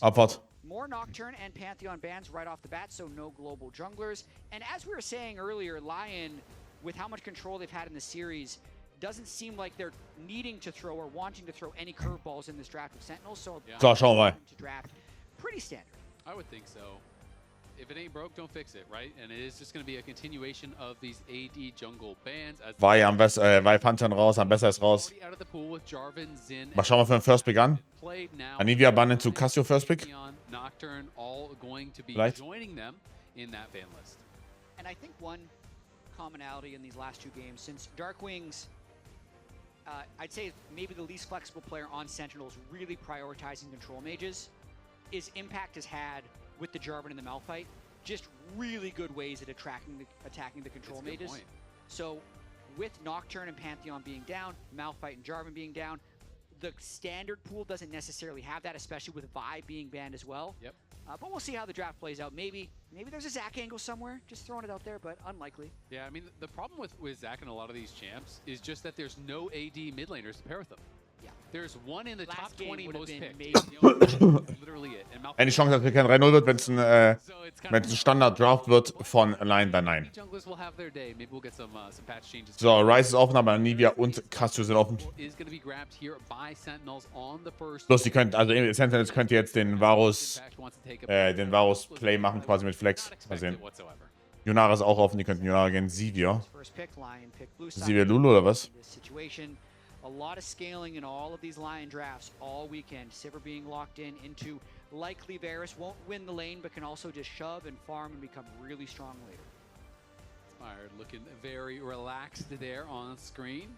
Abfahrt. More Nocturne and Pantheon bans right off the bat, so no global junglers. And as we were saying earlier, LYON, with how much control they've had in the series, doesn't seem like they're needing to throw or wanting to throw any curveballs in this draft of Sentinels. So, So, schauen wir mal. To draft, pretty standard. I would think so. If it ain't broke, don't fix it, right? And it is just going to be a continuation of these AD jungle bans. Vai Pantheon raus, am besser ist raus. Was schauen wir für den First Pick an? Anivia Bannen zu Cassio First Pick? Nocturne all going to be Vielleicht? joining them in that ban list. And I think one commonality in these last two games, since Darkwing's, I'd say maybe the least flexible player on Sentinels, really prioritizing control mages, is Impact has had with the Jarvan and the Malphite, just really good ways at attacking the control mages. Point. So with Nocturne and Pantheon being down, Malphite and Jarvan being down, the standard pool doesn't necessarily have that, especially with Vi being banned as well. Yep. But we'll see how the draft plays out. Maybe there's a Zac angle somewhere, just throwing it out there, but unlikely. Yeah, I mean, the problem with Zac and a lot of these champs is just that there's no AD mid laners to pair with them. Yeah. There's one in the Last top game 20 would have most been picked. Literally it. And Eine Chance, dass wir kein 3-0 wird, wenn es ein Standard-Draft wird von Line by 9. Junglers will have their day. Maybe we'll get some patch changes. So, Ryze ist offen, aber Anivia und Cassio sind offen. Is going to be grabbed here by Sentinels on the first. Plus, die könnt, also Sentinels könnt ihr jetzt den Varus-Play machen, quasi mit Flex. Mal sehen. Yunara ist auch offen, die könnten Yunara gehen. Sivir. Sivir Lulu oder was? A lot of scaling in all of these LYON drafts all weekend. Sivir being locked into likely Varus. Won't win the lane, but can also just shove and farm and become really strong later. Inspired looking very relaxed there on screen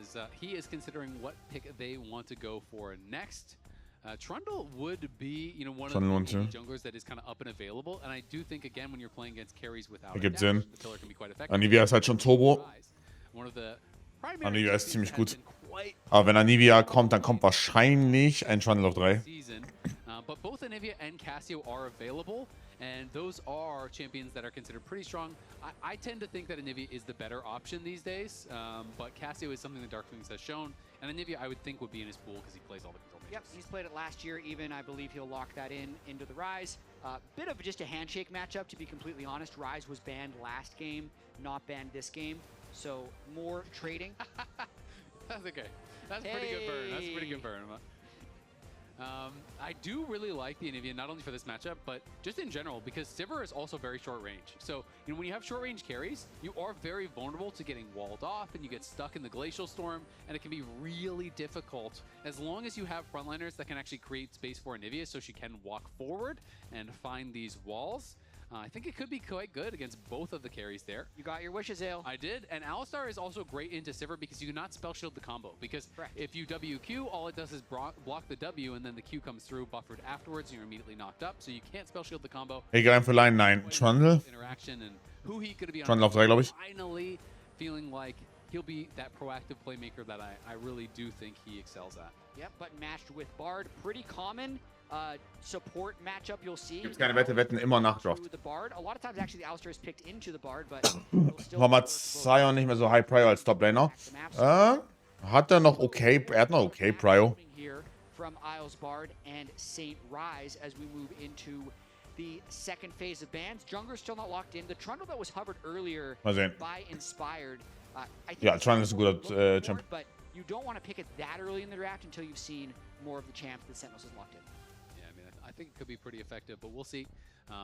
as he is considering what pick they want to go for next. Trundle would be, one of the junglers that is kind of up and available, and I do think again when you're playing against carries without a dash, the pillar can be quite effective. Anivia ist halt schon Turbo. One of the Anivia ist ziemlich gut. Aber wenn Anivia kommt, dann kommt wahrscheinlich ein Trundle auf 3. But both Anivia and Cassio are available, and those are champions that are considered pretty strong. I tend to think that Anivia is the better option these days, but Cassio is something that Darkwings has shown, and Anivia I would think would be in his pool because he plays all the control mages. Yep, he's played it last year even. I believe he'll lock that into the Ryze. Bit of just a handshake matchup, to be completely honest. Ryze was banned last game, not banned this game. So more trading. That's okay. That's a pretty good burn. That's a pretty good burn. I do really like the Anivia, not only for this matchup, but just in general, because Sivir is also very short range. So, when you have short range carries, you are very vulnerable to getting walled off and you get stuck in the Glacial Storm, and it can be really difficult as long as you have frontliners that can actually create space for Anivia so she can walk forward and find these walls. I think it could be quite good against both of the carries there. You got your wishes, Ale. I did, and Alistar is also great into Sivir because you cannot spell shield the combo. Because if you WQ, all it does is block the W, and then the Q comes through buffered afterwards, and you're immediately knocked up. So you can't spell shield the combo. Egal für Line 9. Trundle. Interaction and who he could be on. Trundle auf 3, glaube ich. Finally feeling like he'll be that proactive playmaker that I really do think he excels at. Yep, but matched with Bard, pretty common. Support matchup you'll see. Gibt's keine Wette, wetten immer nach Draft. The Bard. A lot of times actually the Alistar is picked into the Bard, but Warum hat Sion nicht mehr so high Prio als Top-Laner? Hat er noch okay, Prio. Here from Isles Bard and Saint Rise as we move into the second phase of bans. Jungler's still not locked in. The Trundle that was hovered earlier by Inspired. I think Trundle ist ein guter Champ. But you don't want to pick it that early in the draft until you've seen more of the champs that Sentinels has locked in. I think it could be pretty effective, but we'll see.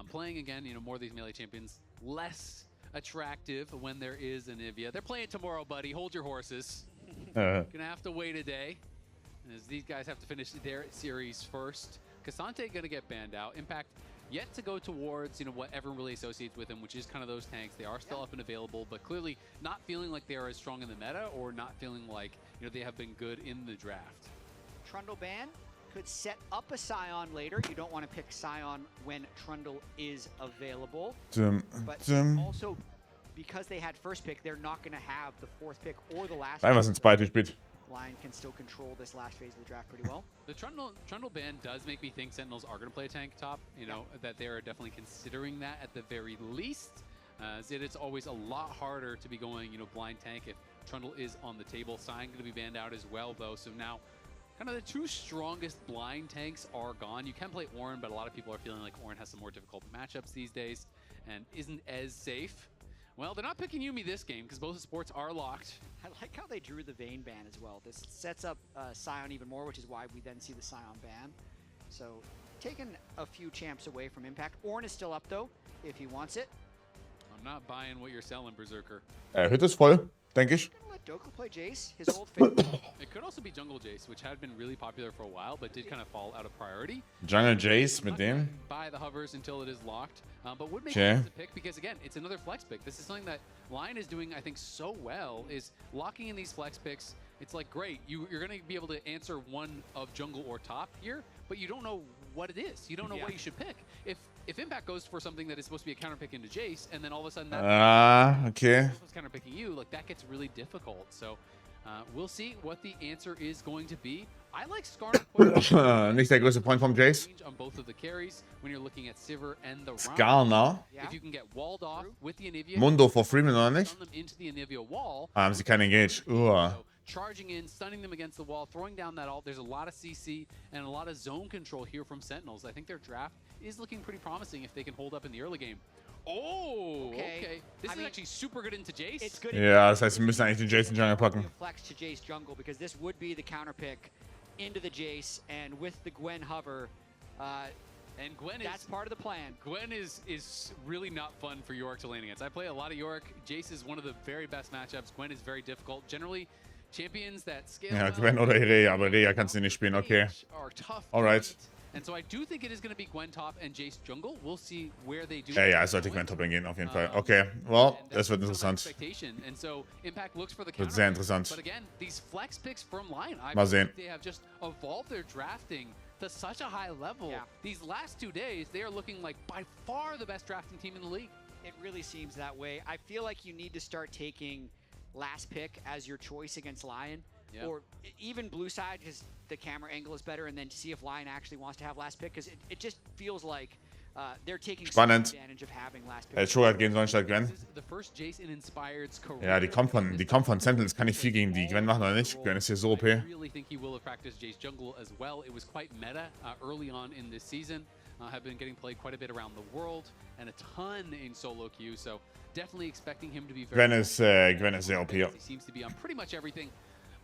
Playing again, more of these melee champions, less attractive when there is Anivia. They're playing tomorrow, buddy. Hold your horses. Gonna have to wait a day, as these guys have to finish their series first. Cassante gonna get banned out. Impact yet to go towards what everyone really associates with him, which is kind of those tanks. They are still up and available, but clearly not feeling like they are as strong in the meta, or not feeling like they have been good in the draft. Trundle ban could set up a Scion later. You don't want to pick Scion when Trundle is available. But also, because they had first pick, they're not going to have the fourth pick or the last pick. Was sind beide spät. LYON can still control this last phase of the draft pretty well. The Trundle ban does make me think Sentinels are going to play a tank top. That they are definitely considering that at the very least. As it's always a lot harder to be going, blind tank if Trundle is on the table. Sion going to be banned out as well, though. So now, kind of the two strongest blind tanks are gone. You can play Ornn, but a lot of people are feeling like Ornn has some more difficult matchups these days and isn't as safe. Well, they're not picking Yuumi this game because both supports are locked. I like how they drew the Vayne ban as well. This sets up Sion even more, which is why we then see the Sion ban. So taking a few champs away from Impact. Ornn is still up though, if he wants it. I'm not buying what you're selling, Berserker. Hit ist voll, denke ich. Let Doku play Jace, his old favorite. It could also be Jungle Jace, which had been really popular for a while, but did kind of fall out of priority. Jungle Jace mit dem. Buy the hovers until it is locked, but would make sense to pick because again, it's another flex pick. This is something that LYON is doing, I think, so well is locking in these flex picks. It's like great, you're going to be able to answer one of jungle or top here, but you don't know what it is. You don't know what you should pick. If Impact goes for something that is supposed to be a counter pick into Jace, and then all of a sudden that okay. counter picking you, like that gets really difficult. So we'll see what the answer is going to be. I like Skarner. Nicht der größte Point vom Jace. On both of the carries when you're looking at Sivir and the Skarner. If you can get walled off with the Anivia, Mundo for Freeman oder nicht? them into the Anivia wall. Haben sie keinen Engage. So, charging in, stunning them against the wall, throwing down that ult. There's a lot of CC and a lot of zone control here from Sentinels. I think their draft is looking pretty promising if they can hold up in the early game. Oh, okay. This is actually super good into Jace. It's good. Ja, das heißt, wir müssen eigentlich den Jace in Jungle packen. Flex to Jace jungle because this would be the counter pick into the Jace, and with the Gwen hover, and Gwen that's part of the plan. Gwen is really not fun for Yorick to lane against. I play a lot of Yorick. Jace is one of the very best matchups. Gwen is very difficult. Generally, champions that scale Ja, Gwen oder Irelia, aber Irelia kannst du nicht spielen, okay. Are tough. Alright. And so I do think it is going to be Gwen top and Jace jungle. We'll see where they do. Ja, es sollte Gwen top gehen, auf jeden Fall. Okay, well, das wird interessant. And so Impact looks for the Wird sehr interessant. But again, these flex picks from LYON, Mal sehen. they have just evolved their drafting to such a high level. Yeah. These last 2 days, they are looking like by far the best drafting team in the league. It really seems that way. I feel like you need to start taking last pick as your choice against LYON. Yeah. Or even blue side because the camera angle is better, and then to see if LYON actually wants to have last pick because it just feels like they're taking some advantage of having last pick. Show hat gehen sollen statt Gwen. Ja, die kommt von Sentinels, kann nicht viel gegen die Gwen machen oder nicht. Gwen ist hier so OP. I really think he will have practiced Jace jungle as well. It was quite meta early on in this season. Have been getting played quite a bit around the world and a ton in solo queue. So definitely expecting him to be very. Gwen ist sehr OP. He seems to be on pretty much everything.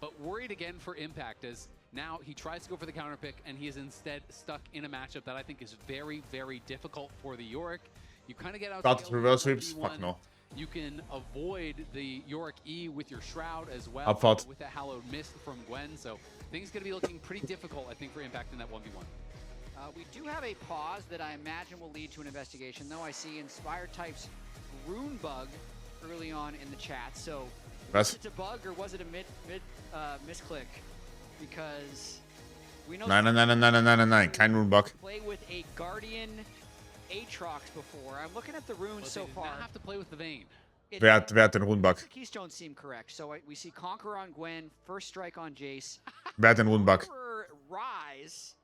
But worried again for Impact as now he tries to go for the counter pick and he is instead stuck in a matchup that I think is very, very difficult for the Yorick. You kind of get out. Got reverse sweeps. Fuck no. You can avoid the Yorick E with your Shroud as well. Abfahrt. With that Hallowed Mist from Gwen. So things going to be looking pretty difficult, I think, for Impact in that 1v1. We do have a pause that I imagine will lead to an investigation, though I see Inspired Type's Rune Bug early on in the chat. So was it a bug or was it a misclick? Because we know Nein, kein Runebug. Play with a Guardian Aatrox before. I'm looking at the runes so far. Now have to play with the Vayne. Wer hat den Runebug? The Keystone seem correct. So we see Conqueror on Gwen, First Strike on Jace. Wer hat den Runebug? Conqueror Rise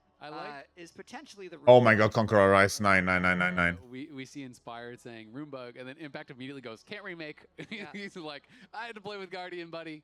is potentially the. Oh my God, Conqueror Rise. Nein. We see Inspired saying Runebug, and then Impact immediately goes, can't remake. Yeah. He's like, I had to play with Guardian, buddy.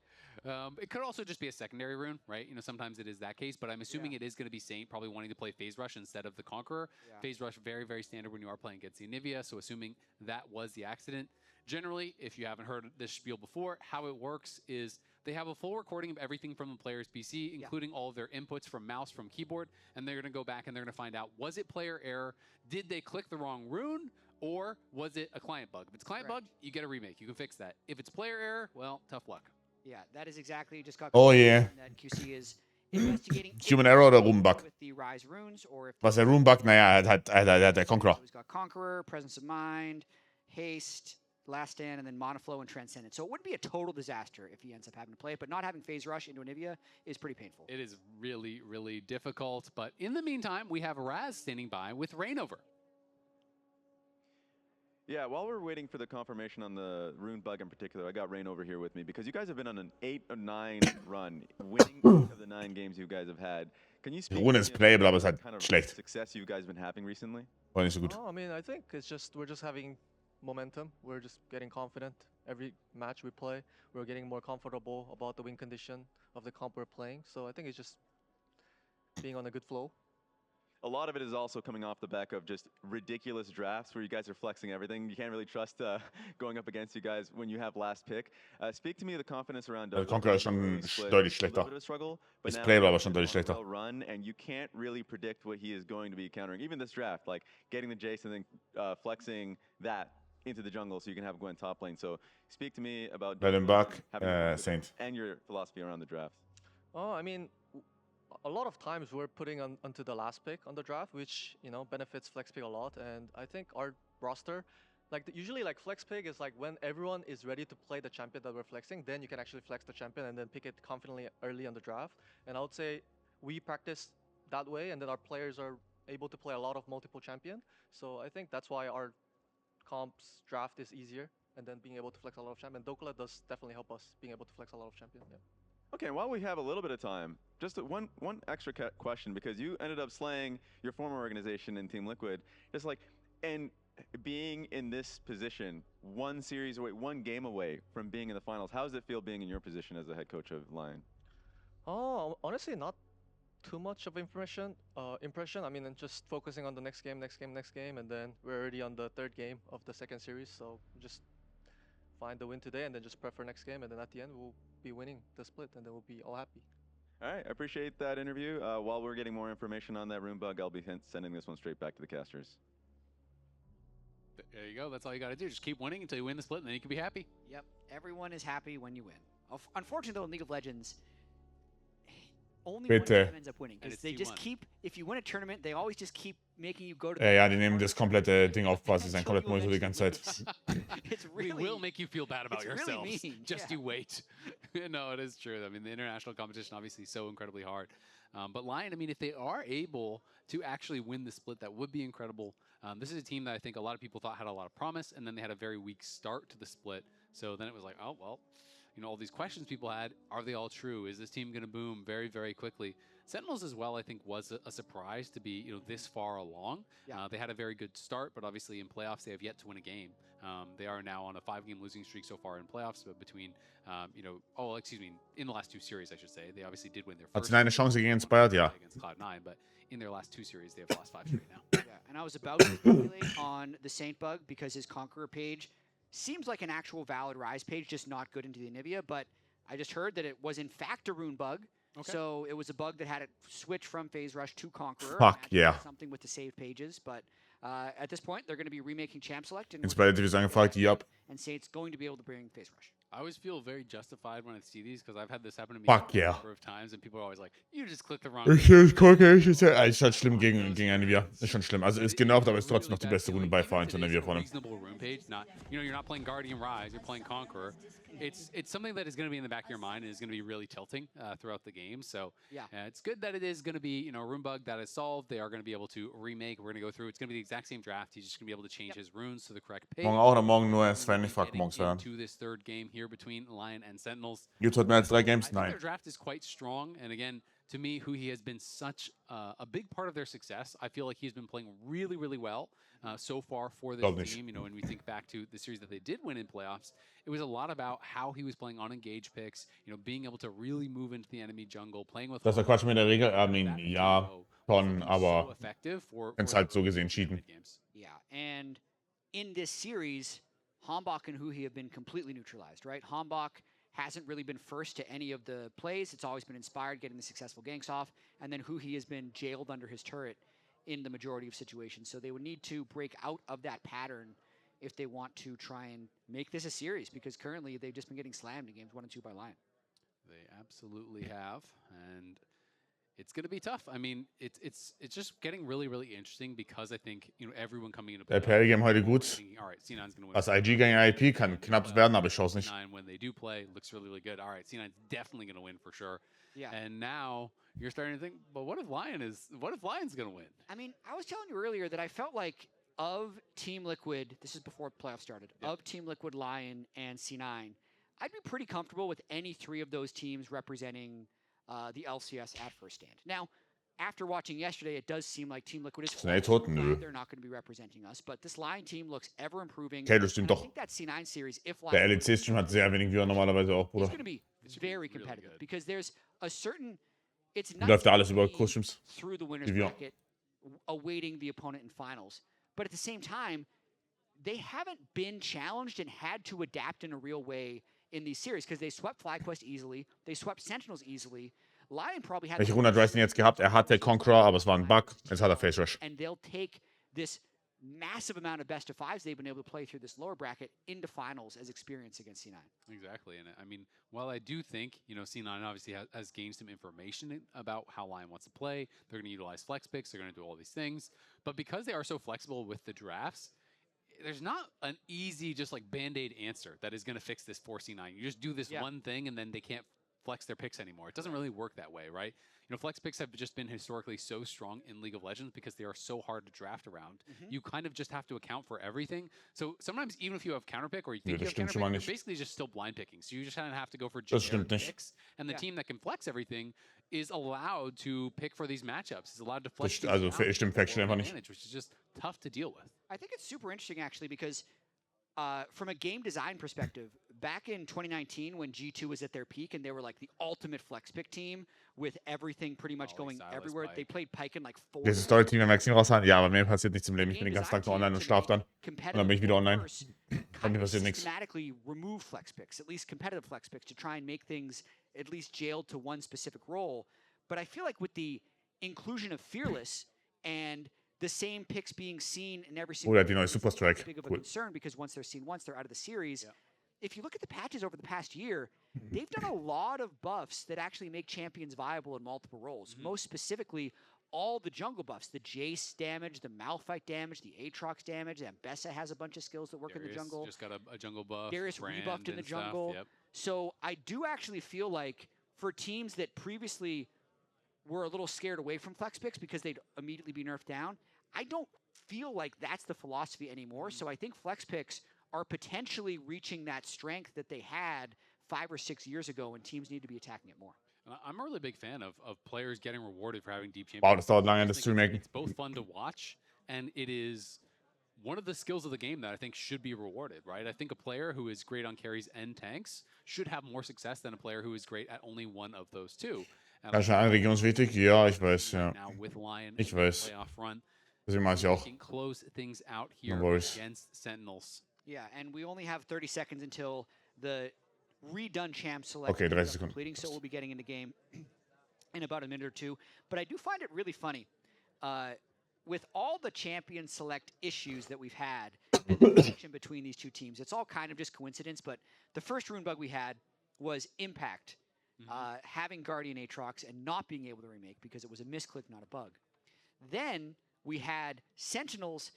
It could also just be a secondary rune, right? You know, sometimes it is that case, but I'm assuming it is going to be Saint probably wanting to play Phase Rush instead of the Conqueror. Yeah. Phase Rush, very, very standard when you are playing against the Anivia, so assuming that was the accident. Generally, if you haven't heard this spiel before, how it works is they have a full recording of everything from the player's PC, including all of their inputs from mouse, from keyboard, and they're going to go back and they're going to find out, was it player error? Did they click the wrong rune? Or was it a client bug? If it's client bug, you get a remake. You can fix that. If it's player error, well, tough luck. Yeah, that is exactly just got. Oh yeah. That QC is investigating Human error oder Runebug? With the Rise runes, or if was der Runebug? Naja, er hat der Conqueror. He's got Conqueror, Presence of Mind, Haste, Last Stand, and then Monoflow and Transcendent. So it wouldn't be a total disaster if he ends up having to play it, but not having Phase Rush into Anivia is pretty painful. It is really, really difficult. But in the meantime, we have Raz standing by with Reignover. Yeah, while we're waiting for the confirmation on the Rune Bug in particular, I got Reignover here with me because you guys have been on an 8 or 9 run, winning 8 of the 9 games you guys have had. Can you speak Rune ist playable, aber ist halt kind of schlecht. success you guys been having recently? War nicht so gut. No, I mean, I think it's just we're just having momentum. We're just getting confident. Every match we play, we're getting more comfortable about the win condition of the comp we're playing. So I think it's just being on a good flow. A lot of it is also coming off the back of just ridiculous drafts where you guys are flexing everything. You can't really trust going up against you guys when you have last pick. Speak to me of the confidence around Der Douglas. Conqueror ist Early schon split, deutlich a little schlechter. bit of a struggle, but Ist now playable, aber he's schon been deutlich on a schlechter. real run, and you can't really predict what he is going to be countering. Even this draft, like getting the Jace and then flexing that into the jungle so you can have Gwen top lane. So speak to me about Let him Douglas, back, having your confidence Saint. and your philosophy around the draft. Oh, I mean, a lot of times we're putting onto the last pick on the draft, which, you know, benefits flex pick a lot. And I think our roster, like usually like flex pick is like when everyone is ready to play the champion that we're flexing, then you can actually flex the champion and then pick it confidently early on the draft. And I would say we practice that way, and then our players are able to play a lot of multiple champion. So I think that's why our comps draft is easier, and then being able to flex a lot of champion. Dokula does definitely help us being able to flex a lot of champion. Yeah. Okay, while we have a little bit of time, just one extra question, because you ended up slaying your former organization in Team Liquid, just like, and being in this position, one series away, one game away from being in the finals. How does it feel being in your position as the head coach of LYON? Oh, honestly, not too much of impression. I mean, and just focusing on the next game, and then we're already on the third game of the second series. So just find the win today, and then just prep for next game, and then at the end we'll be winning the split, and then we'll be all happy. All right, I appreciate that interview. While we're getting more information on that rune bug, I'll be sending this one straight back to the casters. There you go. That's all you got to do. Just keep winning until you win the split, and then you can be happy. Yep, everyone is happy when you win. Unfortunately, though, in League of Legends, only one Bitte. team ends up winning. And Because it's they team just one. keep, if you win a tournament, they always just keep making you go to Ja, the die nehmen das komplette Ding auf quasi, sein Until komplett you Monitor die ganze eventually Zeit. lose. It's really, We will make you feel bad about it's really yourselves. mean, Just yeah. you wait. No, it is true. I mean, the international competition obviously so incredibly hard. But LYON, I mean, if they are able to actually win the split, that would be incredible. This is a team that I think a lot of people thought had a lot of promise, and then they had a very weak start to the split. So then it was like, oh, well, you know, all these questions people had, are they all true? Is this team going to boom very, very quickly? Sentinels as well, I think, was a surprise to be, you know, this far along. Yeah. They had a very good start, but obviously in playoffs they have yet to win a game. They are now on a 5-game losing streak so far in playoffs, but between, you know, in the last two series, I should say. They obviously did win their Hat first sie eine Chance gegen Inspired? Ja. against Cloud9, but in their last two series, they have lost 5 straight now. Yeah, and I was about to speculate on the Saint bug because his Conqueror page seems like an actual valid Rise page, just not good into the Anivia, but I just heard that it was in fact a rune bug. Okay. So it was a bug that had it switch from Phase Rush to Conqueror. Fuck, Imagine yeah. Something with the save pages, but at this point, they're going to be remaking Champ Select. And Inspired hat angefragt, yep. And Saint's going to be able to bring Phase Rush. I always feel very justified when I see these because I've had this happen to me Fuck a yeah. number of times, and people are always like, you just clicked the wrong Ich gucke, ist halt schlimm gegen Anivia. Ist schon schlimm. Also ist genervt, aber ist trotzdem noch die beste Runde bei Verein von Anivia vorne. Reasonable rune page, not, you know, you're not playing Guardian Rise, you're playing Conqueror. It's something that is going to be in the back of your mind and is going to be really tilting throughout the game. So Yeah. It's good that it is going to be, you know, a rune bug that is solved. They are going to be able to remake. We're going to go through. It's going to be the exact same draft. He's just going to be able to change his runes to the correct page. Morgen auch oder morgen nur Sven, ich frag Getting morgen Sven. into this third game here between LYON and Sentinels. Gibt's heute mehr als 3 I Games? think Nein. their draft is quite strong, and again, to me, who he has been such a big part of their success. I feel like he's been playing really, really well so far for this Glaub nicht. team. You know, when we think back to the series that they did win in playoffs, it was a lot about how he was playing on engaged picks. You know, being able to really move into the enemy jungle, playing with. Das ist Quatsch mit der Regel. I mean, that ja, combo schon, is aber so effective for wenn's halt so gesehen cheaten. games. Yeah, and in this series, Hambach and Huhi have been completely neutralized, right? Hambach hasn't really been first to any of the plays. It's always been Inspired getting the successful ganks off, and then Huhi has been jailed under his turret in the majority of situations. So they would need to break out of that pattern if they want to try and make this a series, because currently they've just been getting slammed in games 1 and 2 by LYON. They absolutely have, and it's going to be tough. I mean, it's just getting really, really interesting because I think, you know, everyone coming into Der PL-Game heute gut. thinking, all right, C9's going to win. Das IG gegen IP kann knapp werden, aber ich schaue es nicht. C9 when they do play looks really, really good. All right, C9's definitely going to win for sure. Yeah. And now you're starting to think, but what if LYON's going to win? I mean, I was telling you earlier that I felt like of Team Liquid, this is before playoffs started, Yep. of Team Liquid, LYON, and C9, I'd be pretty comfortable with any 3 of those teams representing the LCS at first stand. Now, after watching yesterday, it does seem like Team Liquid is Schnell falling. Toten, Glad nö. they're not going to be representing us, but this LYON team looks ever improving. Okay, das stimmt And I doch. think that C9 series, if Der LYON LEC-Stream hat sehr wenig Viewer normalerweise auch, is Bruder. going to be It should be very really competitive good. because there's a certain it's Wie not läuft da alles über being Kostüms? through the winners Division. bracket, awaiting the opponent in finals. But at the same time, they haven't been challenged and had to adapt in a real way in these series because they swept FlyQuest easily, they swept Sentinels easily. LYON probably had Welche Runde hat Ryzen jetzt gehabt? Er hatte Conqueror, aber es war ein Bug. Jetzt hat er Face Rush. And they'll take this massive amount of best of fives they've been able to play through this lower bracket into finals as experience against C9. Exactly. And I mean, while I do think, you know, C9 obviously has gained some information about how LYON wants to play, they're going to utilize flex picks, they're going to do all these things. But because they are so flexible with the drafts, there's not an easy, just like band-aid answer that is going to fix this for C9. You just do this one thing and then they can't flex their picks anymore. It doesn't really work that way, right? You know, flex picks have just been historically so strong in League of Legends because they are so hard to draft around. You kind of just have to account for everything. So sometimes even if you have counter pick or you think you have counter pick, you're basically just still blind picking. So you just kind of have to go for generic picks. And the team that can flex everything is allowed to pick for these matchups. Is allowed to flex Also stimmt Faction einfach nicht. which is just tough to deal with. I think it's super interesting actually because from a game design perspective, back in 2019 when G2 was at their peak and they were like the ultimate flex pick team with everything pretty much going everywhere, they played Pike in like 4. Dieses Story-Team, wenn Maxim raushauen. Ja, aber mir passiert nichts im Leben. Ich bin den ganzen Tag nur online und schlaf dann. Und dann bin ich wieder online. Bei mir passiert nichts. Systematically remove flex picks, at least competitive flex picks, to try and make things at least jailed to one specific role. But I feel like with the inclusion of Fearless and the same picks being seen in every single die neue Super Strike. big of a Cool. concern because once they're seen once, they're out of the series. If you look at the patches over the past year, they've done a lot of buffs that actually make champions viable in multiple roles. Most specifically, all the jungle buffs, the Jace damage, the Malphite damage, the Aatrox damage. Ambessa has a bunch of skills that work in the jungle. Just got a jungle buff. Darius rebuffed in the jungle. So I do actually feel like for teams that previously were a little scared away from flex picks because they'd immediately be nerfed down, I don't feel like that's the philosophy anymore. So I think flex picks are potentially reaching that strength that they had 5 or 6 years ago, and teams need to be attacking it more. I'm a really big fan of players getting rewarded for having deep champions. Wow, das dauert lange, das zu remaken. It's both fun to watch, and it is one of the skills of the game that I think should be rewarded, right? I think a player who is great on carries and tanks should have more success than a player who is great at only one of those two. Das ist eine regionswichtig? Ja, ich weiß, ja. Now with LYON Ich weiß. playoff run, Deswegen mache ich auch. close things out here No worries. against Sentinels. Yeah, and we only have 30 seconds until the redone champ select Okay, 30 Sekunden. completing, so we'll be getting into game in about a minute or two. But I do find it really funny. With all the champion select issues that we've had and the connection between these two teams, it's all kind of just coincidence, but the first rune bug we had was Impact having Guardian Aatrox and not being able to remake because it was a misclick, not a bug. Then we had Sentinels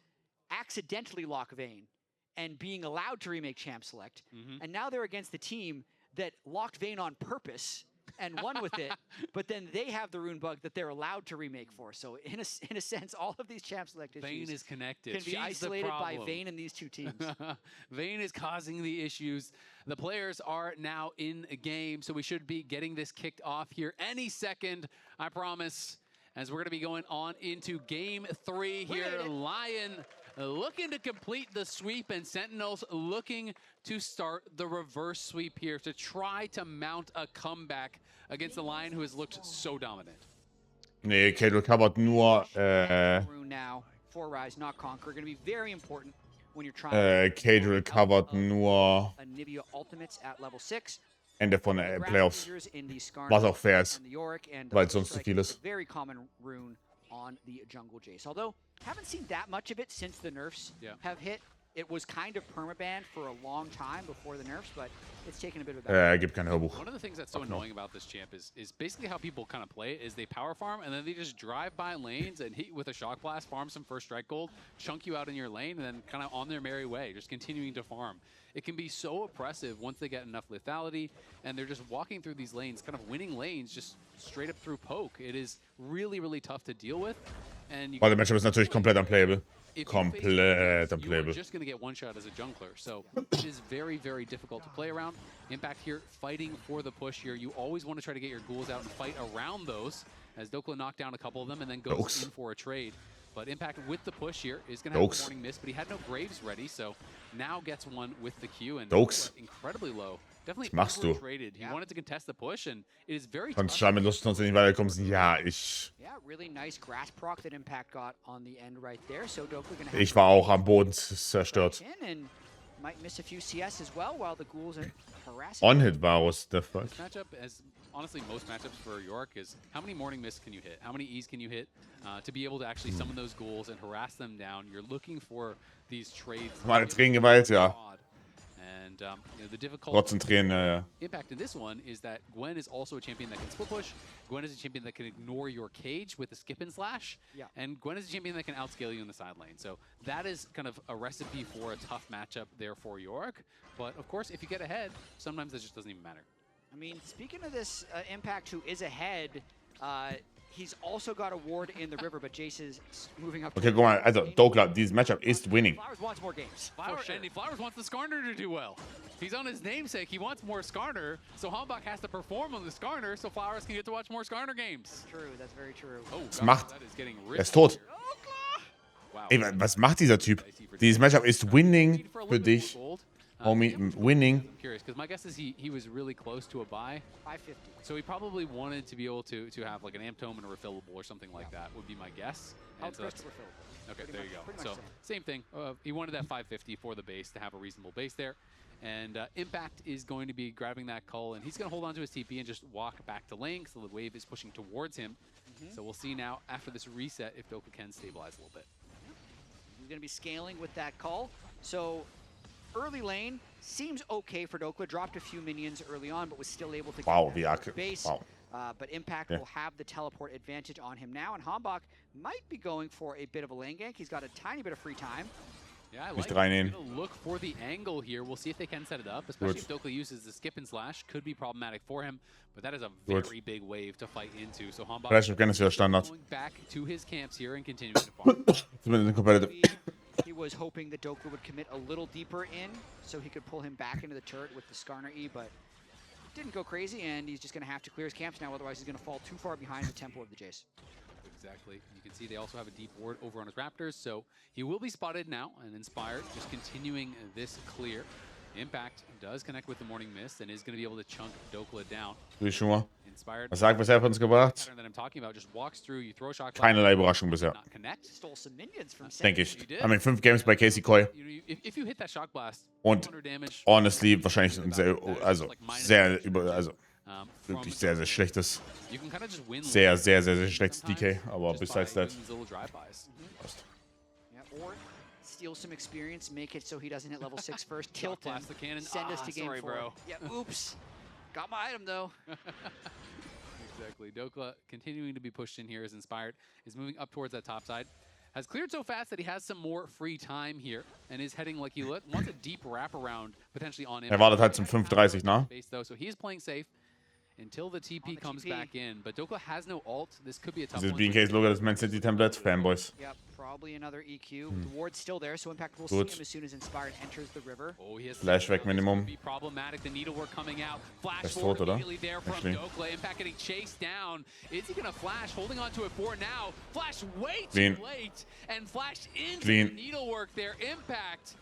accidentally lock Vayne and being allowed to remake champ select, and now they're against the team that locked Vayne on purpose and won with it, but then they have the rune bug that they're allowed to remake for. So in a sense, all of these champ select issues Vayne is connected. can be isolated by Vayne and these two teams. Vayne is causing the issues. The players are now in a game, so we should be getting this kicked off here any second, I promise, as we're going to be going on into game 3 here. LYON looking to complete the sweep, and Sentinels looking to start the reverse sweep here to try to mount a comeback against the LYON, who has looked so dominant. Nee, Cade recovered nur, Rune now for Rise, not Conquer. Going to be very important when you're trying Cade recovered nur Nivea ultimates at level 6. Ende von Playoffs. Was auch fair ist, weil es sonst zu viel ist. Very common rune on the jungle Jace. Although, haven't seen that much of it since the nerfs have hit. It was kind of permabanned for a long time before the nerfs, but it's taken a bit of a Gibt kein Hörbuch. One of the things that's so annoying about this champ is basically how people kind of play it is they power farm and then they just drive by lanes and hit you with a shock blast, farm some first strike gold, chunk you out in your lane, and then kind of on their merry way, just continuing to farm. It can be so oppressive once they get enough lethality and they're just walking through these lanes, kind of winning lanes just straight up through poke. It is really, really tough to deal with. And Weil der Matchup ist natürlich komplett unplayable. Komplett you're unplayable. just going to get one shot as a jungler, so it is very, very difficult to play around. Impact here, fighting for the push here. You always want to try to get your ghouls out and fight around those, as Dokla knocked down a couple of them and then goes in for a trade. But Impact with the push here is going to have the Dokes. morning mist, but he had no Graves ready, so now gets one with the Q and Dokes. incredibly low. Definitely Was machst du? overtraded. He wanted to contest the push and it is very Kannst tough. scheinbar lustig, dass du nicht weiterkommst. Ja, Yeah, really nice grass proc that Impact got on the end right there. So Dokla gonna have Ich war auch am Boden zerstört. in and might miss a few CS as well while the ghouls are harassing. On-Hit Varus, the fuck. This matchup, as honestly most matchups for York, is how many morning mists can you hit? How many E's can you hit to be able to actually summon those ghouls and harass them down? You're looking for these trades. Meine Tränen geweiht, ja. And you know, the difficult Trotzdem Tränen, ja. impact in this one is that Gwen is also a champion that can split push. Gwen is a champion that can ignore your cage with the skip and slash. Yeah. And Gwen is a champion that can outscale you in the side lane. So that is kind of a recipe for a tough matchup there for York. But of course, if you get ahead, sometimes that just doesn't even matter. I mean, speaking of this Impact who is ahead, he's also got a ward in the river, but Jace is moving up. Okay, guck mal, also Dokla, dieses Matchup ist winning. Flowers wants more games. Flowers, and Flowers wants the Skarner to do well. He's on his namesake. He wants more Skarner, so Hambach has to perform on the Skarner so Flowers can get to watch more Skarner games. That's true. That's very true. Oh, Was God, macht? that is getting Er ist tot. Wow. Ey, was macht dieser Typ? Dieses Matchup ist winning für dich. Homie, winning. I'm curious, because my guess is he was really close to a buy. 550. So he probably wanted to be able to have like an amp tome and a refillable or something like that would be my guess. And so that's, okay, there you go. So same thing. He wanted that 550 for the base to have a reasonable base there. And Impact is going to be grabbing that call, and he's going to hold on to his TP and just walk back to lane, so the wave is pushing towards him. So we'll see now after this reset if Doka can stabilize a little bit. He's going to be scaling with that call. So early lane seems okay for Dokla. Dropped a few minions early on, but was still able to Wow, get wie that base. wow. But Impact Yeah. will have the teleport advantage on him now, and Hambach might be going for a bit of a lane gank. He's got a tiny bit of free time. Yeah, I Nicht like it. reinnehmen. They're gonna look for the angle here. We'll see if they can set it up, especially if Doka uses the skip and slash. Could be problematic for him, but that is a Gut. very big wave to fight into. So Hambach Vielleicht können es wieder Standard. going back to his camps here and continuing to farm. Zumindest in Competitive. He was hoping that Dokla would commit a little deeper in so he could pull him back into the turret with the Skarner E, but didn't go crazy, and he's just going to have to clear his camps now, otherwise he's going to fall too far behind the tempo of the Jace. Exactly. You can see they also have a deep ward over on his Raptors, so he will be spotted now and inspired, just continuing this clear. Impact does connect with the Morning Mist and is going to be able to chunk Dokla down. Wie schon mal. Inspired. Was sagt, was er für uns gebracht? Pattern that I'm talking about just walks through, you throw a shock. Keinerlei Überraschung bisher. Not connect. Stole some minions from Denke Sen. ich. I mean, 5 Games bei Casey Coy. If you hit that shock blast, Und 200 damage. honestly, wahrscheinlich ein sehr, also sehr, also from wirklich sehr, sehr schlechtes. you can kind of just win Sehr, sehr, sehr, sehr schlechtes DK. Aber just besides by that. doing these little drive-bys. Yeah, or steal some experience, make it so he doesn't hit level 6 first, tilt him, blast the cannon. send us to game Sorry, 4. bro. Yeah, oops. Got my item, though. Exactly. Dokla continuing to be pushed in here is inspired, is moving up towards that top side. Has cleared so fast that he has some more free time here and is heading like he wants a deep wraparound potentially on him. Wartet halt zum 5:30, ne? Base though, so he is playing safe until the TP comes TP. back in. But Dokla has no ult. This could be a tough Dieses one. BNKs-Logo des Man City Templates. Fanboys. Yep, probably another EQ. The ward's still there, so Impact will Gut. see him as soon as Inspired enters the river. Oh, he has Flash weg Minimum. be problematic. The needlework coming out. Flash Ist forward tot, oder? immediately there from Actually. Dokla. Impact getting chased down. Is he gonna flash? Holding on to it for now. Flash way Clean. too late and flash into Clean. the needlework there. Impact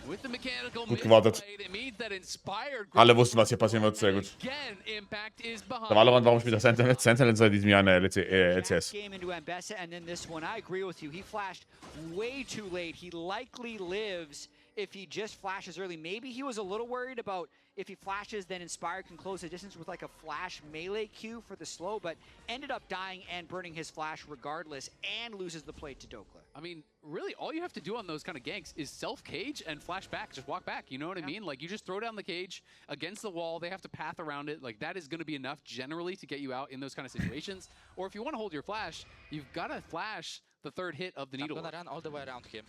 with the mechanical Gut gewartet. misplay. It means that Inspired Alle wussten, was hier passieren wird. Sehr gut. again, Impact is behind. Der Valorant, warum spielt er Sentinel? Sentinel seit diesem Jahr in der LCS. Game into Ambessa, and then this one, I agree with you. He flashed way too late. He likely lives if he just flashes early. Maybe he was a little worried about if he flashes, then Inspired can close the distance with like a flash melee Q for the slow, but ended up dying and burning his flash regardless and loses the plate to Dokla. I mean, really, all you have to do on those kind of ganks is self-cage and flash back. Just walk back, you know what I mean? Like, you just throw down the cage against the wall. They have to path around it. Like, that is going to be enough generally to get you out in those kind of situations. Or if you want to hold your flash, you've got to flash the third hit of the I'm needle. gonna run all the way around him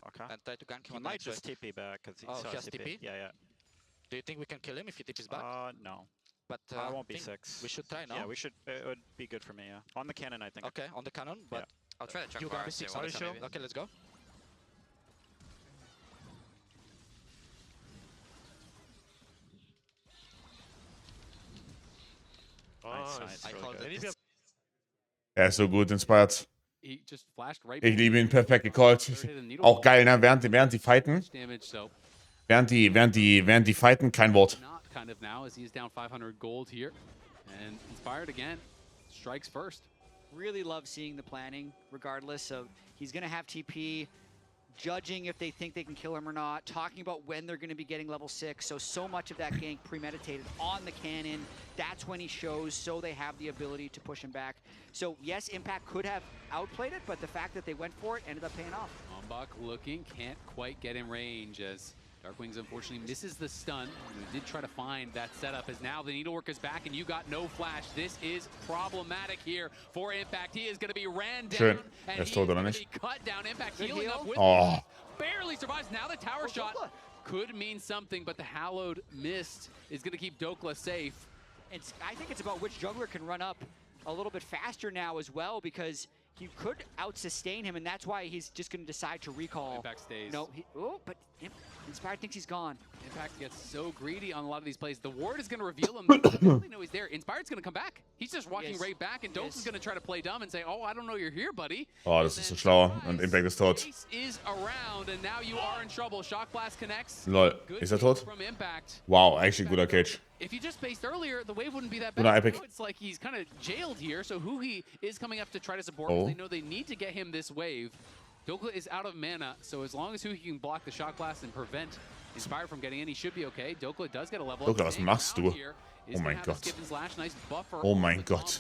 Okay. and try to gank him He on might that just side. TP back because he Oh, saw he has TP. TP? Yeah, Do you think we can kill him if he TPs back? yeah. No. But I won't be think 6. We should try now. Yeah, we should. It would be good for me, yeah. On the cannon, I think. Okay, on the cannon, but I'll try to check you fire, gonna be see 6 what on I the can cannon. Okay, let's go. Nice, nice. I Really called good. it. Er ist so gut, Inspired. he just flashed right. Ich liebe ihn, perfekt gecallt. Auch geil, ne? Während die fighten. Während die fighten, kein Wort. Kind of now as he's down 500 gold here. And Inspired again strikes first. Really love seeing the planning, regardless of he's going to have TP, judging if they think they can kill him or not, talking about when they're going to be getting level 6. So much of that gank premeditated on the cannon. That's when he shows, so they have the ability to push him back. So yes, Impact could have outplayed it, but the fact that they went for it ended up paying off. Ombak looking, can't quite get in range as Darkwings unfortunately misses the stun. He did try to find that setup as now the Needlework is back and you got no flash. This is problematic here for Impact. He is going to be ran down. Schön. And Ist tot, oder be nicht? cut down. Impact healing up with Oh. barely survives. Now the tower shot could mean something, but the Hallowed Mist is going to keep Dokla safe. I think it's about which jungler can run up a little bit faster now as well, because he could out-sustain him, and that's why he's just going to decide to recall. Impact stays. No, but Inspired thinks he's gone. Impact gets so greedy on a lot of these plays. The ward is going to reveal him. They really know he's there. Inspired's going to come back. He's just walking right back, and Dokes is going to try to play dumb and say, "Oh, I don't know you're here, buddy." Oh, das ist so schlau. Und Impact ist tot. Ace is around, and now you are in trouble. Shock Blast connects. Lol. Ist er tot? From Impact. Wow, eigentlich ein guter Cage. If you just spaced earlier, the wave wouldn't be that bad. Guter Epic. Now it's like he's kind of jailed here, so Huhi is coming up to try to support him. They know they need to get him this wave. Dokla is out of mana, so as long as Huhi can block the Shock Blast and prevent Inspired from getting in, he should be okay. Dokla does get a level. Dokla, was machst du? Oh mein Gott. Oh mein Gott.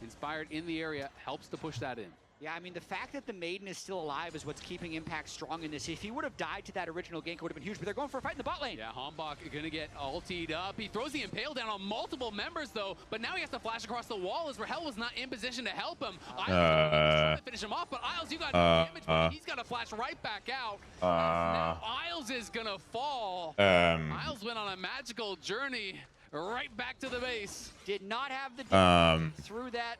Inspired in the area helps to push that in. Yeah, I mean, the fact that the Maiden is still alive is what's keeping Impact strong in this. If he would have died to that original gank, it would have been huge, but they're going for a fight in the bot lane. Yeah, Hombok going to get ultied up. He throws the Impale down on multiple members, though, but now he has to flash across the wall as Rahel was not in position to help him. Isles trying to finish him off, but Isles, you got damage, but he's got to flash right back out. Now Isles is going to fall. Isles went on a magical journey right back to the base. Did not have the damage through that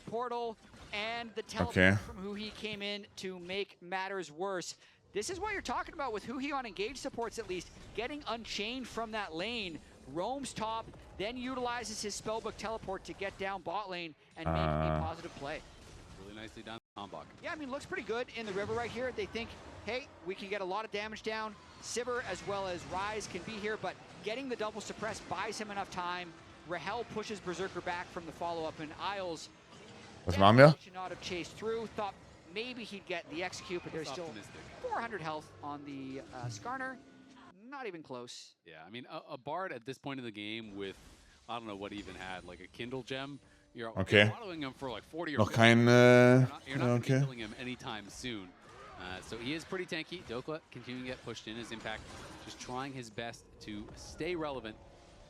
portal. And the teleport from Huhi came in to make matters worse. This is what you're talking about with Huhi on engage supports, at least. Getting unchained from that lane, roams top, then utilizes his spellbook teleport to get down bot lane and make a positive play. Really nicely done, Hombok. Yeah, I mean, looks pretty good in the river right here. They think, hey, we can get a lot of damage down. Sivir as well as Ryze can be here, but getting the double suppress buys him enough time. Rahel pushes Berserker back from the follow-up, and Isles Was machen wir? should not have chased through. Thought maybe he'd get the execute, but there's still 400 health on the Skarner. Not even close. Yeah, I mean, a Bard at this point in the game with, I don't know what he even had, like a Kindle gem. You're following him for like 40 or 50. Noch kein, You're not killing him anytime soon. So he is pretty tanky. Dokla continuing to get pushed in his Impact, just trying his best to stay relevant.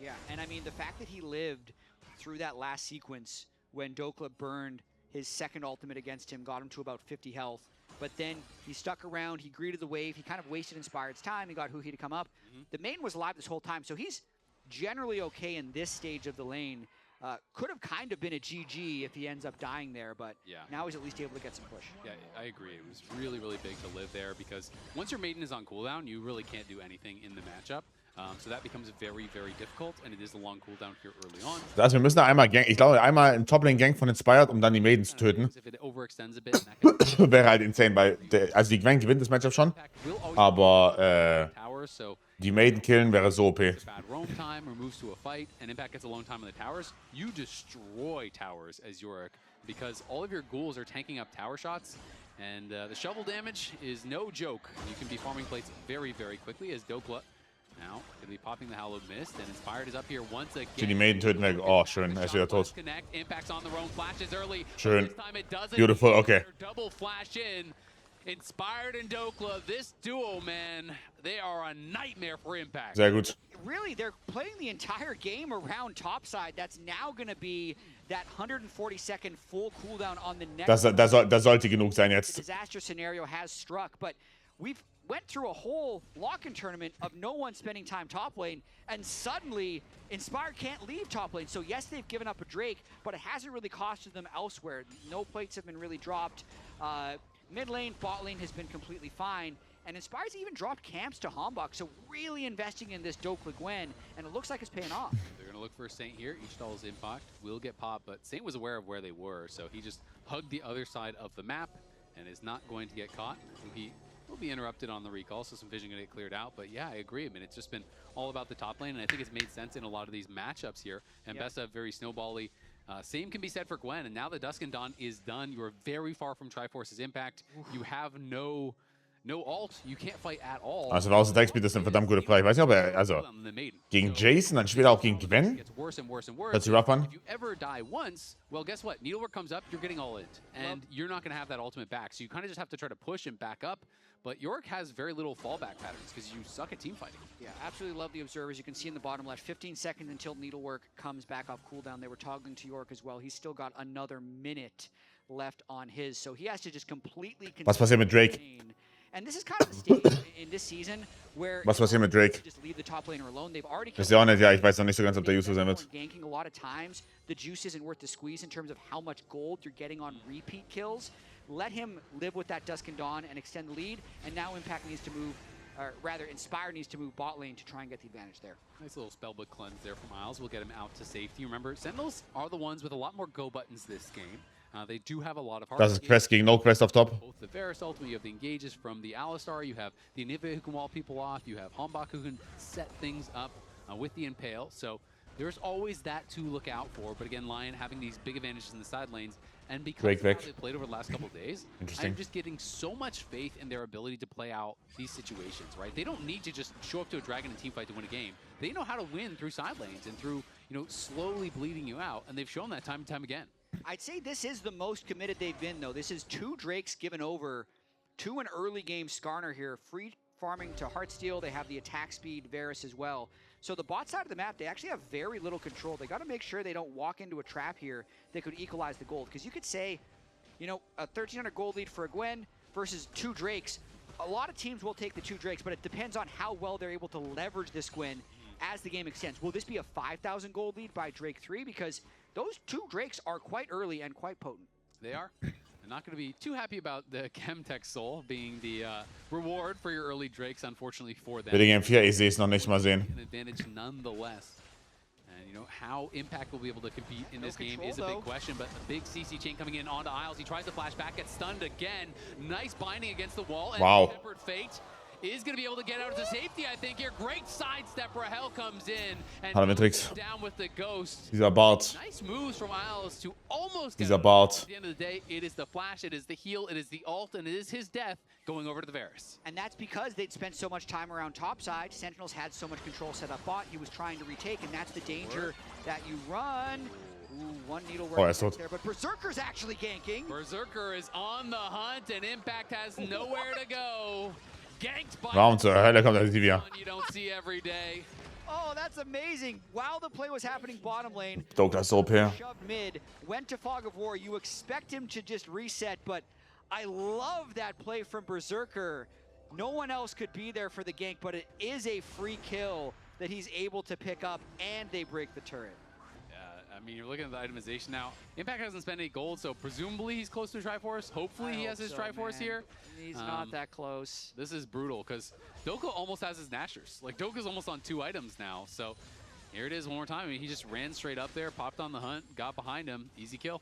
Yeah, and I mean, the fact that he lived through that last sequence when Dokla burned his second ultimate against him, got him to about 50 health. But then he stuck around, he greeted the wave, he kind of wasted Inspired's time, he got Huhi to come up. The main was alive this whole time, so he's generally okay in this stage of the lane. Could have kind of been a GG if he ends up dying there, but now he's at least able to get some push. Yeah, I agree. It was really, really big to live there because once your Maiden is on cooldown, you really can't do anything in the matchup. So that becomes very, very difficult, and it is a long cooldown here early on. Also wir müssen da einmal Gang, ich glaube einmal einen Toplane-Gang von Inspired, um dann die Maiden zu töten. Wäre halt insane, weil also die Gwen gewinnt das Matchup schon, aber die Maiden killen wäre so OP. Bad roam time moves to a fight, and Impact gets a long time on the towers. You destroy towers as Yorick because all of your ghouls are tanking up tower shots, and the shovel damage is no joke. You can be farming plates very, very quickly as Dokla now going to be popping the Hallowed Mist, and Inspired is up here once again. Die Maiden töten weg. Oh, schön, er ist wieder tot. Impacts on the roam, flashes early. Schön. Beautiful, okay. Double flash in. Inspired and Dokla, this duo, man, they are a nightmare for Impact. Sehr gut. Really, they're playing the entire game around topside. That's now going to be that 140-second full cooldown on the next. Das sollte genug sein jetzt. The disaster scenario has struck, but we've went through a whole lock-in tournament of no one spending time top lane, and suddenly Inspired can't leave top lane. So yes, they've given up a Drake, but it hasn't really costed them elsewhere. No plates have been really dropped. Mid lane, bot lane has been completely fine, and Inspired's even dropped camps to Hombok, so really investing in this Dokla Gwen, and it looks like it's paying off. They're going to look for a Saint here. Each stall's Impact will get popped, but Saint was aware of where they were, so he just hug the other side of the map and is not going to get caught. He will be interrupted on the recall, so some vision going to get cleared out. But yeah, I agree. I mean, it's just been all about the top lane, and I think it's made sense in a lot of these matchups here. And Bessa, very snowbally. Same can be said for Gwen, and now that Dusk and Dawn is done, you are very far from Triforce's impact. You have no ult, you can't fight at all. Also Raus Attack Speed ist eine verdammt gute Frage. Ich weiß nicht, ob er, also gegen Jason, dann später auch gegen Gwen. Hört sich rough an. If you ever die once, well, guess what? Needlework comes up, you're getting all in, and you're not going to have that ultimate back. So you kind of just have to try to push and back up. But York has very little fallback patterns because you suck at team fighting. Yeah, absolutely love the observers. You can see in the bottom left, 15 seconds until Needlework comes back off cooldown. They were toggling to York as well. He's still got another minute left on his, so he has to just completely. Was passiert mit Drake? And this is kind of the stage in this season where Was passiert mit Drake? just leave the top laner alone. They've already. Wisst ihr auch nicht, ja, ich weiß noch nicht so ganz, ob der useful sein wird. Ganking a lot of times, the juice isn't worth the squeeze in terms of how much gold you're getting on repeat kills. Let him live with that Dusk and Dawn and extend the lead, and now Impact needs to move, or rather Inspire needs to move bot lane to try and get the advantage there. Nice little spellbook cleanse there from Miles. We'll get him out to safety. Remember, Sentinels are the ones with a lot more go buttons this game. They do have a lot of hard. Das ist Quest gegen No Quest auf Top. Both the Varus ultimate, you have the engages from the Alistar, you have the Anivia who can wall people off, you have Hombach who can set things up with the Impale. So there's always that to look out for. But again, LYON having these big advantages in the side lanes. And because of how they played over the last couple of days, I'm just getting so much faith in their ability to play out these situations, right? They don't need to just show up to a Dragon and teamfight to win a game. They know how to win through side lanes and through, you know, slowly bleeding you out. And they've shown that time and time again. I'd say this is the most committed they've been, though. This is 2 Drakes given over to an early game Skarner here. Free farming to Heartsteel. They have the attack speed Varus as well. So the bot side of the map, they actually have very little control. They got to make sure they don't walk into a trap here that could equalize the gold. Because you could say, you know, a 1,300 gold lead for a Gwen versus 2 Drakes. A lot of teams will take the 2 Drakes, but it depends on how well they're able to leverage this Gwen as the game extends. Will this be a 5,000 gold lead by Drake 3? Because those 2 Drakes are quite early and quite potent. They are. I'm not going to be too happy about the Chemtech Soul being the reward for your early Drakes, unfortunately for them. Bitte Game 4, ich sehe es noch nicht mal sehen. An advantage nonetheless. And you know, how Impact will be able to compete in this game is a big question, but a big CC chain coming in onto Isles. He tries to flash back, gets stunned again. Nice binding against the wall, and Tempered Fate is going to be able to get out to safety, I think, here. Great sidestep. Rahel comes in and down with the ghost. Dieser Bart. Nice moves from Isles to almost Dieser Bart. At the end of the day, it is the flash, it is the heal, it is the ult, and it is his death going over to the Varus. And that's because they'd spent so much time around topside. Sentinels had so much control set up bot. He was trying to retake, and that's the danger that you run. Ooh, one Needlework there, but Berserker's actually ganking. Berserker is on the hunt, and Impact has nowhere to go. Ganked by Warum zur Hölle kommt das wieder? You don't see every day. Oh, that's amazing. While the play was happening bottom lane, Douglas OP. shoved mid, went to Fog of War. You expect him to just reset, but I love that play from Berserker. No one else could be there for the gank, but it is a free kill that he's able to pick up, and they break the turret. I mean, you're looking at the itemization now. Impact hasn't spent any gold, so presumably he's close to Triforce. Hopefully he has his Triforce here. He's not that close. This is brutal, because Doka almost has his Nashers. Like, Doka's almost on 2 items now, so here it is one more time. I mean, he just ran straight up there, popped on the hunt, got behind him. Easy kill.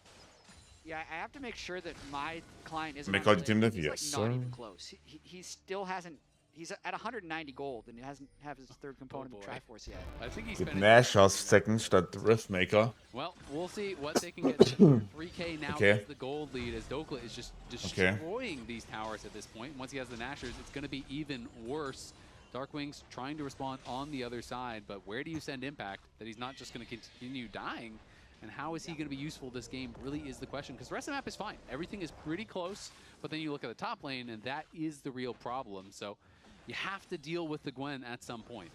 Yeah, I have to make sure that my client isn't He's like yes, not even close. He still hasn't. He's at 190 gold, and he hasn't have his 3rd component of Triforce yet. I think he's Mit Nashers second statt Riftmaker. Well, we'll see what they can get. 3K now is the gold lead, as Dokla is just destroying these towers at this point. Once he has the Nashers, it's going to be even worse. Darkwing's trying to respond on the other side, but where do you send Impact that he's not just going to continue dying? And how is he going to be useful this game really is the question, because the rest of the map is fine. Everything is pretty close, but then you look at the top lane, and that is the real problem. So you have to deal with the Gwen at some point.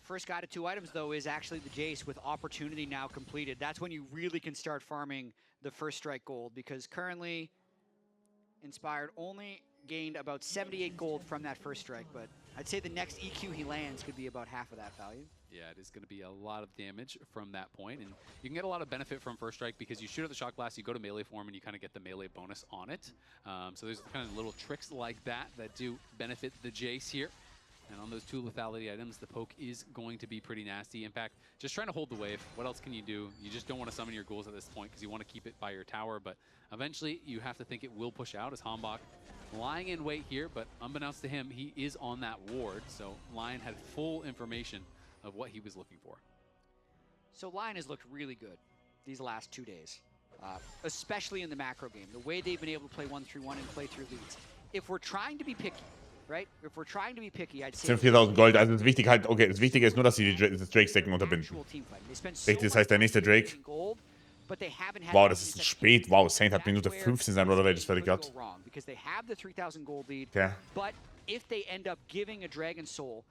First guy to 2 items, though, is actually the Jace with opportunity now completed. That's when you really can start farming the first strike gold, because currently Inspired only gained about 78 gold from that first strike, but I'd say the next EQ he lands could be about half of that value. Yeah, it is going to be a lot of damage from that point, and you can get a lot of benefit from first strike because you shoot at the shot blast, you go to melee form, and you kind of get the melee bonus on it. So there's kind of little tricks like that that do benefit the Jace here. And on those 2 lethality items, the poke is going to be pretty nasty. In fact, just trying to hold the wave. What else can you do? You just don't want to summon your ghouls at this point because you want to keep it by your tower. But eventually, you have to think it will push out as Hambach lying in wait here. But unbeknownst to him, he is on that ward. So LYON had full information of what he was looking for. So LYON has looked really good these last 2 days, especially in the macro game. The way they've been able to play 1-3-1 and play through leads. If we're trying to be picky, right? If we're trying to be picky, I'd say... 4000 Gold, also das Wichtige halt, okay, das Wichtige ist nur, dass sie das Drake-Stacken unterbinden. Richtig, das heißt, der nächste Drake... Wow, das ist spät. Wow, Saint hat Minute 15 sein Brother Rages fertig gehabt. Okay. But if they end up giving a Dragon Soul,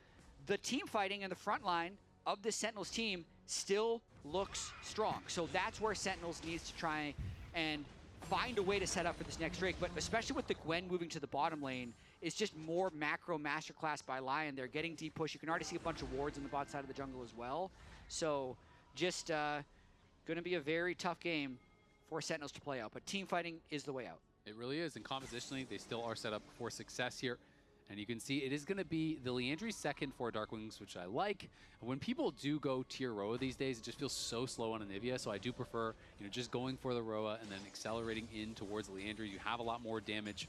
the team fighting in the front line of the Sentinels team still looks strong. So that's where Sentinels needs to try and find a way to set up for this next Drake. But especially with the Gwen moving to the bottom lane, it's just more macro masterclass by LYON. They're getting deep push. You can already see a bunch of wards in the bot side of the jungle as well. So just going to be a very tough game for Sentinels to play out. But team fighting is the way out. It really is. And compositionally, they still are set up for success here. And you can see it is going to be the Liandry's second for Dark Wings, which I like. When people do go tier Roa these days, it just feels so slow on Anivia. So I do prefer, just going for the Roa and then accelerating in towards Liandry. You have a lot more damage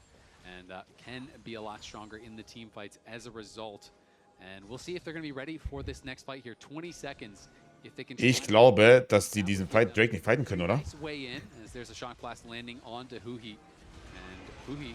and can be a lot stronger in the team fights as a result. And we'll see if they're going to be ready for this next fight here. 20 seconds. If they can. Ich glaube, dass sie diesen Fight Drake nicht fighten können, oder? Way in, as there's a shock blast landing onto Huhi, and Huhi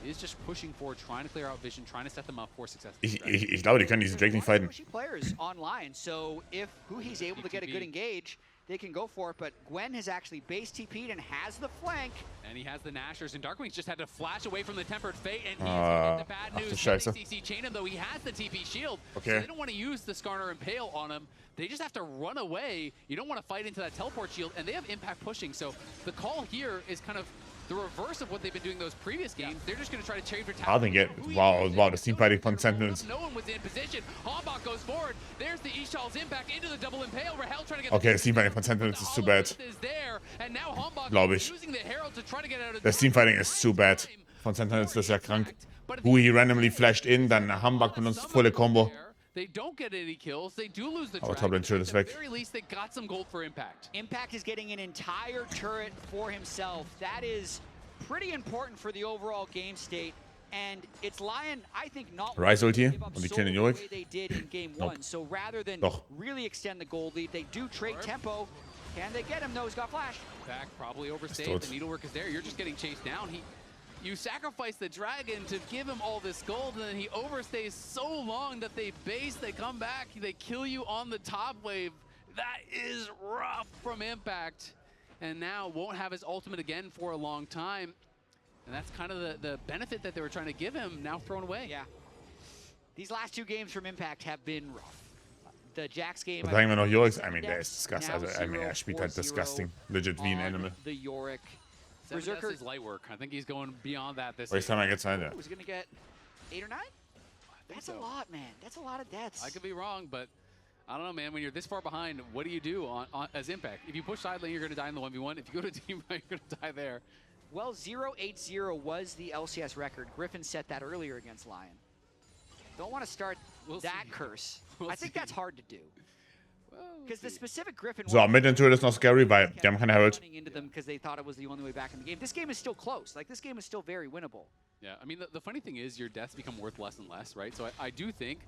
is just pushing forward, trying to clear out vision, trying to set them up for success. Ich glaube, die können diesen Drake nicht fighten. Players online, so if Huhi's able to get a good engage, they can go for it. But Gwen has actually base TP'd and has the flank. And he has the Nashers, and Darkwings just had to flash away from the Tempered Fate, and he's gonna get the bad news. CC chain him, though he has the TP shield. Okay. So they don't want to use the Skarner Impale on him. They just have to run away. You don't want to fight into that teleport shield, and they have impact pushing. So the call here is kind of the reverse of what they've been doing those previous games. They're just going to try to trade for I think it. Wow, das Teamfighting von Sentinels. No one was in position. Hambach goes forward. There's the Ishal's impact into the double impale. Rahel trying to get. Okay, das Teamfighting von Sentinels ist zu bad. Glaube ich. Das Teamfighting ist zu bad. Von Sentinels, das ist ja krank. Hui randomly flashed in, dann Hambach benutzt volle Combo. They don't get any kills. They do lose the Aber Top-Lane Shield ist weg. At the very least, they got some gold for Impact. Impact is getting an entire turret for himself. That is pretty important for the overall game state. And it's LYON, I think, not Rise ulti und die killen den the way Yorick. they did in game one. So rather than really extend the gold lead, they do trade tempo. Can they get him? No, he's got flash. Back probably overstayed. The needlework is there. You're just getting chased down. You sacrifice the dragon to give him all this gold, and then he overstays so long that they base, they come back, they kill you on the top wave. That is rough from Impact. And now won't have his ultimate again for a long time. And that's kind of the benefit that they were trying to give him, now thrown away. Yeah. These last 2 games from Impact have been rough. The Jax game. Was sagen wir noch Yorick? I mean, der ist disgusting. Also, er spielt halt disgusting. Legit wie ein Animal. The Yorick. Berserker is light work. I think he's going beyond that this time I get signed it. Was going to get 8 or 9? That's a lot, man. That's a lot of deaths. I could be wrong, but I don't know, man. When you're this far behind, what do you do as Impact? If you push side lane, you're going to die in the 1v1. If you go to team fight, you're going to die there. Well, 0-8-0 was the LCS record. Griffin set that earlier against LYON. Don't want to start that curse. I think that's hard to do. Because the specific Griffin. So, Mid-Turret ist noch scary, weil die haben keine Herald. Into them because they thought it was the only way back in the game. This game is still close. Like, this game is still very winnable. Yeah, I mean, the funny thing is your deaths become worth less and less, right? So I do think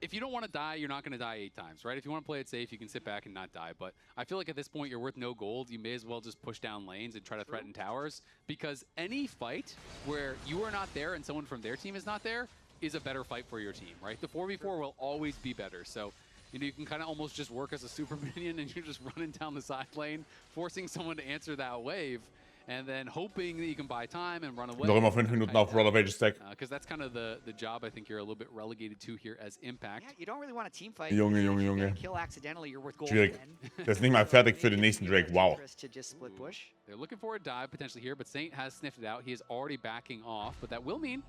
if you don't want to die, you're not going to die 8 times, right? If you want to play it safe, you can sit back and not die. But I feel like at this point, you're worth no gold. You may as well just push down lanes and try to threaten towers. Because any fight where you are not there and someone from their team is not there is a better fight for your team, right? The 4v4 will always be better. So you can kind of almost just work as a super minion and you're just running down the side lane, forcing someone to answer that wave, and then hoping that you can buy time and run away. Noch immer 5 Minuten auf Roll of Ages Stack. Because that's kind of the job I think you're a little bit relegated to here as Impact. Yeah, you don't really want a team fight. Junge. Kill accidentally, you're worth gold. Schwierig. Der ist nicht mal fertig für den nächsten Drake. Wow. They're looking for a dive potentially here, but Saint has sniffed it out. He is already backing off, but that will mean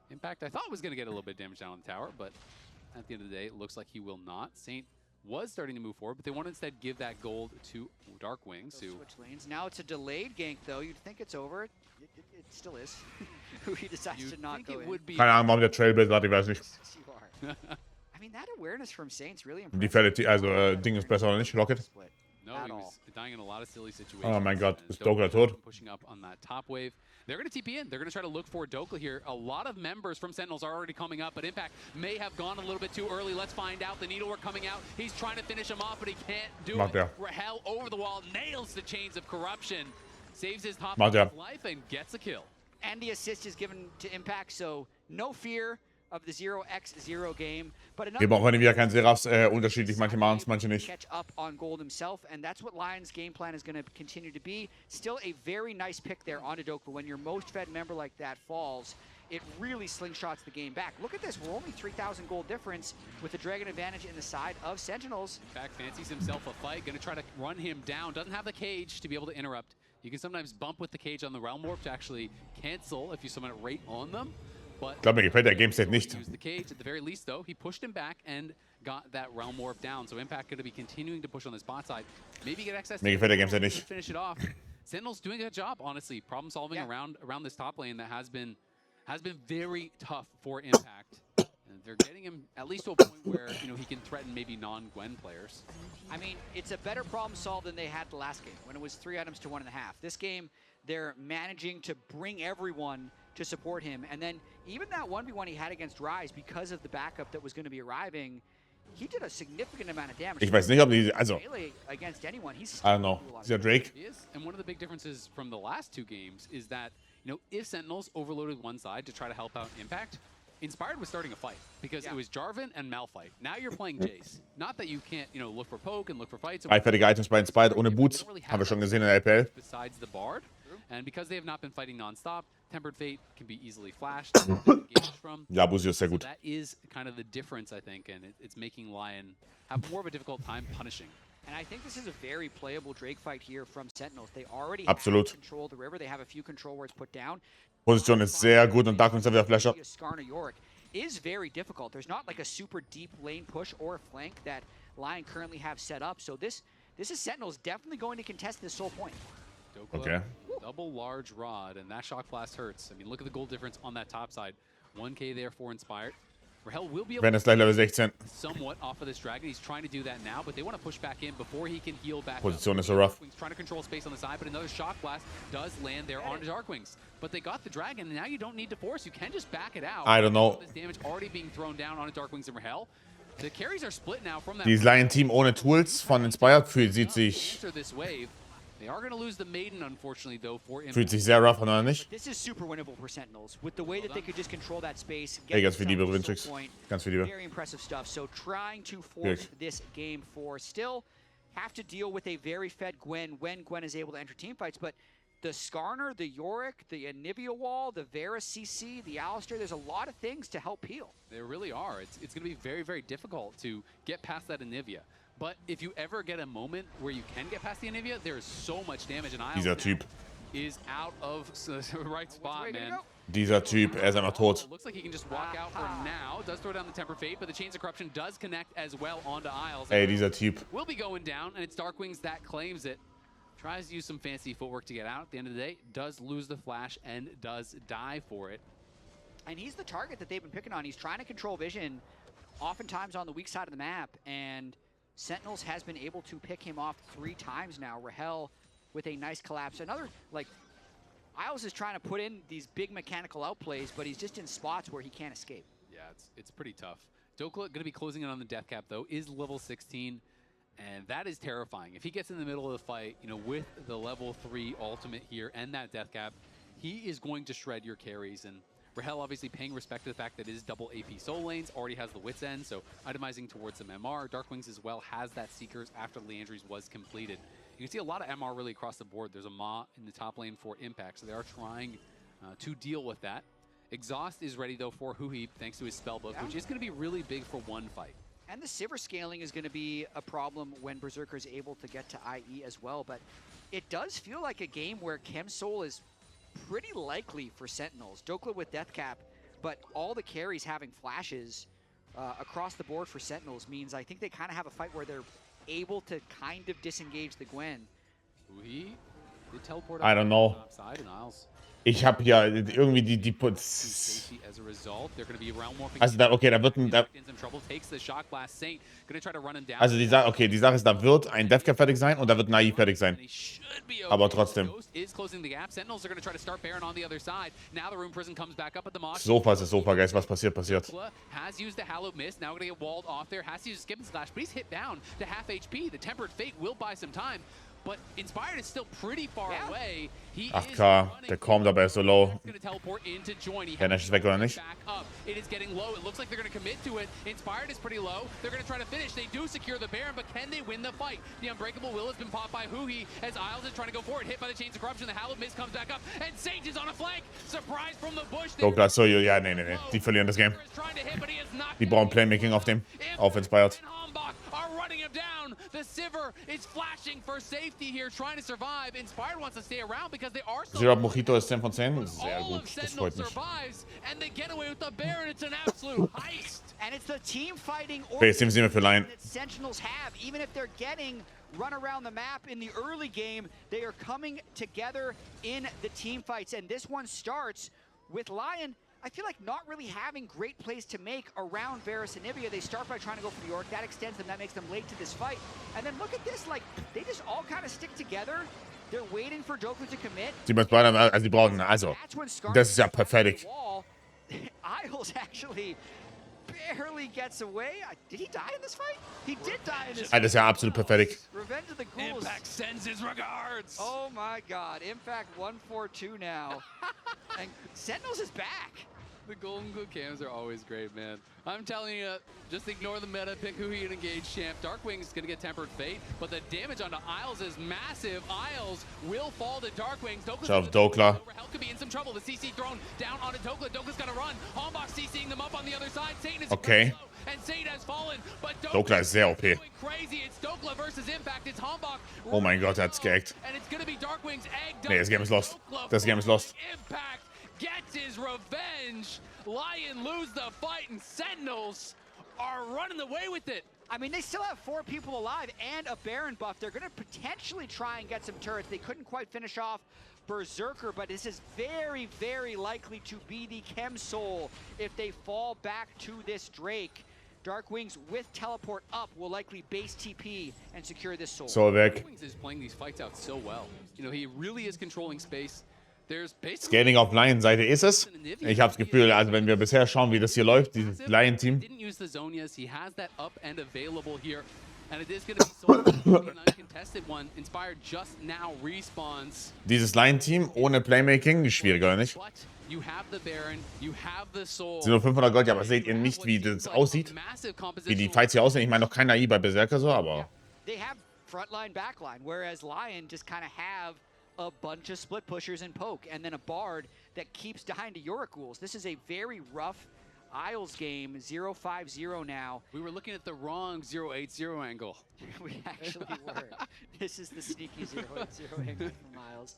Impact, I thought, was going to get a little bit of damage down on the tower, but at the end of the day, it looks like he will not. Saint was starting to move forward, but they want to instead give that gold to Dark Wings. Switch lanes. Now it's a delayed gank, though. You'd think it's over. It still is. He decides to not go in. Keine Ahnung, warum der Trailblazer hat, ich weiß nicht. I mean, that awareness from Saints really Die impressive. Fälle, also Ding ist besser oder nicht? Rocket? Split. No, At he all. was dying in a lot of silly situations. Oh mein Gott, and ist Dokla tot? pushing up on that top wave. They're going to TP in. They're going to try to look for Dokla here. A lot of members from Sentinels are already coming up, but Impact may have gone a little bit too early. Let's find out. The needlework coming out. He's trying to finish him off, but he can't do Macht it. er. Rahel over the wall, nails the chains of corruption, saves his top Macht er. life, and gets a kill. And the assist is given to Impact, so no fear of the 0x0 game. But Geben auch wenn wieder kein Seraphs unterschiedlich. Manche machen es, manche nicht. Catch up on Gold himself, and that's what LYON's game plan is going to continue to be. Still a very nice pick there on Dokla. When your most fed member like that falls, it really slingshots the game back. Look at this, we're only 3,000 gold difference with the Dragon advantage in the side of Sentinels. Impact fancies himself a fight, going to try to run him down. Doesn't have the cage to be able to interrupt. You can sometimes bump with the cage on the Realm Warp to actually cancel if you summon it right on them. But Ich glaube, mir gefällt der Game State nicht. use the cage at the very least, though. He pushed him back and got that Realm Warp down. So Impact going to be continuing to push on the spot side. Maybe get access Mir to gefällt der Game State to nicht. finish it off. Sentinel's doing a good job, honestly. Problem solving around this top lane that has been very tough for Impact. And they're getting him at least to a point where he can threaten maybe non-Gwen players. I mean, it's a better problem solved than they had the last game when it was 3 items to 1.5. This game, they're managing to bring everyone to support him. And then even that 1v1 he had against Rise, because of the backup that was going to be arriving, he did a significant amount of damage. Ich weiß nicht, ob die, also, Melee against anyone, he's I don't know. Dieser Drake. He is, and one of the big differences from the last two games is that, if Sentinels overloaded one side to try to help out Impact, Inspired was starting a fight because it was Jarvan and Malphite. Now you're playing Jace. Not that you can't, look for poke and look for fights. Dreifertige Items bei Inspired ohne Boots. Haben wir schon gesehen in der LPL. Besides the Bard, and because they have not been fighting non-stop, Tempered Fate can be easily flashed, engaged from. Ja, Busi ist sehr gut. So that is kind of the difference, I think, and it's making LYON have more of a difficult time punishing. And I think this is a very playable Drake fight here from Sentinels. They already Absolut. have control of the river. They have a few control wards put down. Position ist sehr gut und Darkwings hat wieder Flasher. Skarner Yorick is very difficult. There's not like a super deep lane push or flank that LYON currently have set up. So this is Sentinels definitely going to contest this sole point. Dokla, Okay. double large rod, and that shock blast hurts. I mean, look at the gold difference on that top side. 1k there for Inspired. Rahel will be able Wenn to ist gleich Level 16. somewhat off of this dragon. He's trying to do that now, but they want to push back in before he can heal back Position up. ist so rough. Darkwings trying to control space on the side, but another shock blast does land there on Darkwings. But they got the dragon, and now you don't need to force. You can just back it out. I don't know. This damage already being thrown down on Darkwings and Rahel. The carries are split now from that. Dieses Lion-Team ohne Tools von Inspired fühlt sich Enter this wave. They are going to lose the maiden, unfortunately, though, for Impact. Fühlt sich sehr rough an, oder nicht? This is super winnable for Sentinels with the way that they could just control that space. Hey, ganz the viel Liebe, sole Wintrix. point. Ganz viel Liebe. Very impressive stuff. So trying to force this game for still have to deal with a very fed Gwen when Gwen is able to enter team fights, but the Skarner, the Yorick, the Anivia Wall, the Varus CC, the Alistair, there's a lot of things to help heal. There really are. It's going to be very, very difficult to get past that Anivia. But if you ever get a moment where you can get past the Anivia, there is so much damage, and Dieser Typ. is out of the right spot, man. Dieser Typ, er ist einfach tot. Looks like he can just walk out for now. Does throw down the Temper Fate, but the Chains of Corruption does connect as well onto Isles. Ey, dieser Typ. Will be going down, and it's Darkwings that claims it. Tries to use some fancy footwork to get out. At the end of the day, does lose the flash and does die for it. And he's the target that they've been picking on. He's trying to control vision, oftentimes on the weak side of the map, and Sentinels has been able to pick him off 3 times now. Rahel with a nice collapse. Another, like, Isles is trying to put in these big mechanical outplays, but he's just in spots where he can't escape. Yeah, it's pretty tough. Dokla going to be closing in on the death cap, though, is level 16, and that is terrifying. If he gets in the middle of the fight, with the level 3 ultimate here and that death cap, he is going to shred your carries. And Rahel obviously paying respect to the fact that it is double AP soul lanes, already has the Wit's End, so itemizing towards some MR. Darkwings as well has that Seekers after Leandry's was completed. You can see a lot of MR really across the board. There's a Ma in the top lane for Impact, so they are trying to deal with that. Exhaust is ready, though, for Huhi, thanks to his spellbook, which is going to be really big for one fight. And the Sivir scaling is going to be a problem when Berserker is able to get to IE as well, but it does feel like a game where Chem Soul is pretty likely for Sentinels. Dokla with Death Cap, but all the carries having flashes across the board for Sentinels means I think they kind of have a fight where they're able to kind of disengage the Gwen. Huhi They teleport I don't know. outside and Isles. Ich habe ja irgendwie die Safety as a result. They're going to be round warping. also da, okay, da wird ein, da, in some trouble. Takes the shock blast. Saint going to try to run him down. also die Sache, okay, die Sache ist, da wird ein Deathcap fertig sein und da wird Naiv fertig sein. He should be okay. Aber trotzdem. Ghost is closing the gap. Sentinels are going to try to start Baron on the other side. Now the Rune Prison comes back up at the Mosh. Sofa ist Sofa, Guys, was passiert. Has used the Hallowed Mist. Now going to get walled off there. Has to use a Skip and Slash, but he's hit down to half HP. The Tempered Fate will buy some time. But Inspired is still pretty far away. He 8k, der kommt, aber er ist so low. going to teleport into join. He Der Nash ist weg, oder nicht? back up. It is getting low. It looks like they're going to commit to it. Inspired is pretty low. They're going to try to finish. They do secure the Baron, but can they win the fight? The Unbreakable Will has been popped by Huhi as Isles is trying to go forward. Hit by the Chains of Corruption. The Hallowed Mist comes back up, and Sage is on a flank. Surprise from the bush. So klar, so, ja, nee. Die verlieren das Game. Die brauchen Playmaking auf Inspired. Are running him down. The Sivir is flashing for safety here, trying to survive. Inspired wants to stay around because they are so. Zero Mojito ist 10 von 10. Sehr All gut, of das Sentinel freut mich. survives, and they get away with the Baron. It's an absolute heist. And it's the team fighting Okay, jetzt sind wir für Lion. that Sentinels have. Even if they're getting run around the map in the early game, they are coming together in the team fights. And this one starts with Lion, I feel like not really having great plays to make around Varus and Nibia. They start by trying to go for the York. That extends them. That makes them late to this fight. And then look at this. Like, they just all kind of stick together. They're waiting for Doku to commit. Sie müssen beide, also die brauchen, also, That's when Scar das ist ja perfekt. Isles actually barely gets away. Did he die in this fight? He did die in this Das ist ja absolut perfekt. Revenge of the Ghouls. Impact sends his regards. Oh my god. Impact 142 now. And Sentinels is back. The Golden Glue cams are always great, man. I'm telling you, just ignore the meta, pick who he engage champ. Darkwing is going to get Tempered Fate, but the damage onto Isles is massive. Isles will fall to Darkwings. Schau auf Dokla. Hell could be in some trouble. The CC thrown down onto Dokla. Dokla's going to run. Hombach CCing them up on the other side. Satan is Okay. very low, and Satan has fallen, but Dokla ist sehr OP. going crazy. It's Dokla versus Impact. It's Hombach. Oh mein Gott, er hat's geackt. And it's going to be Darkwing's egg. Nee, das Game ist lost. Das Game ist lost. Impact gets his revenge. Lion lose the fight, and Sentinels are running away with it. I mean, they still have 4 people alive and a Baron buff. They're going to potentially try and get some turrets. They couldn't quite finish off Berserker, but this is very, very likely to be the Chem Soul if they fall back to this Drake. Dark Wings with teleport up will likely base TP and secure this soul. So weg. Darkwings is playing these fights out so well. You know, he really is controlling space. There's basically Scaling auf Lion-Seite ist es. Ich habe das Gefühl, also wenn wir bisher schauen, wie das hier läuft, dieses Lion-Team. Didn't use the Zonias. He has that up end available here. And it is going to be so an uncontested one. Inspired just now respawns. Dieses Lion-Team ohne Playmaking ist schwieriger, oder nicht? But you have the Baron, you have the Soul. Sind nur 500 Gold, ja, aber seht ihr nicht, wie das aussieht? Wie die Fights hier aussehen? Ich meine noch kein AI bei Berserker so, aber... They have frontline, backline, whereas Lion just kind of have a bunch of split pushers and poke, and then a Bard that keeps dying to Yorick-Ghouls. This is a very rough Isles game, 0-5-0 now. We were looking at the wrong 0-8-0 angle. We actually were. This is the sneaky 0-8-0 angle from Isles.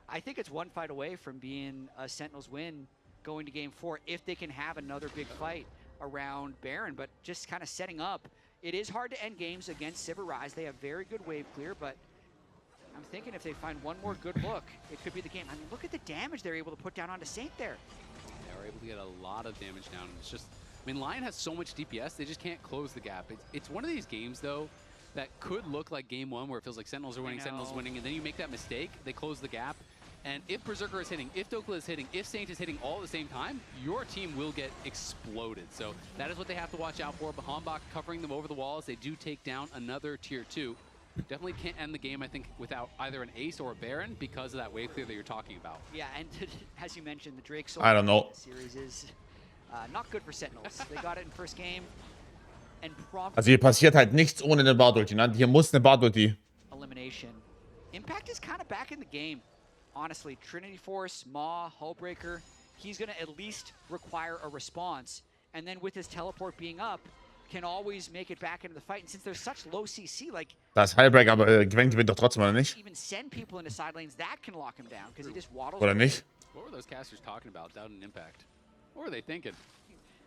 I think it's one fight away from being a Sentinels win going to game 4 if they can have another big fight around Baron, but just kind of setting up. It is hard to end games against Sivir Rise. They have very good wave clear, but I'm thinking if they find one more good look, it could be the game. I mean, look at the damage they're able to put down onto Saint there. They were able to get a lot of damage down. And it's just, I mean, Lion has so much DPS, they just can't close the gap. It's one of these games, though, that could look like game 1 where it feels like Sentinels are winning, and then you make that mistake, they close the gap. And if Berserker is hitting, if Dokla is hitting, if Saint is hitting all at the same time, your team will get exploded. So that is what they have to watch out for. But Hombach covering them over the walls. They do take down another tier 2. Definitely can't end the game, I think, without either an ace or a Baron because of that wave clear that you're talking about. Yeah, and as you mentioned, the Drake Soul I don't know. series is not good for Sentinels. They got it in first game and prompt Also hier passiert halt nichts ohne eine Bard-Ulti, ne? Hier muss eine Bard-Ulti. elimination. Impact is kind of back in the game. Honestly, Trinity Force, Maw, Hullbreaker, he's going to at least require a response. And then with his teleport being up, can always make it back into the fight. And since there's such low CC, like... Das ist Highbreak, aber Gwen gewinnt doch trotzdem, oder nicht? Even send people into side lanes, that can lock him down, because he just waddles... Oder nicht? What were those casters talking about down in Impact? What were they thinking?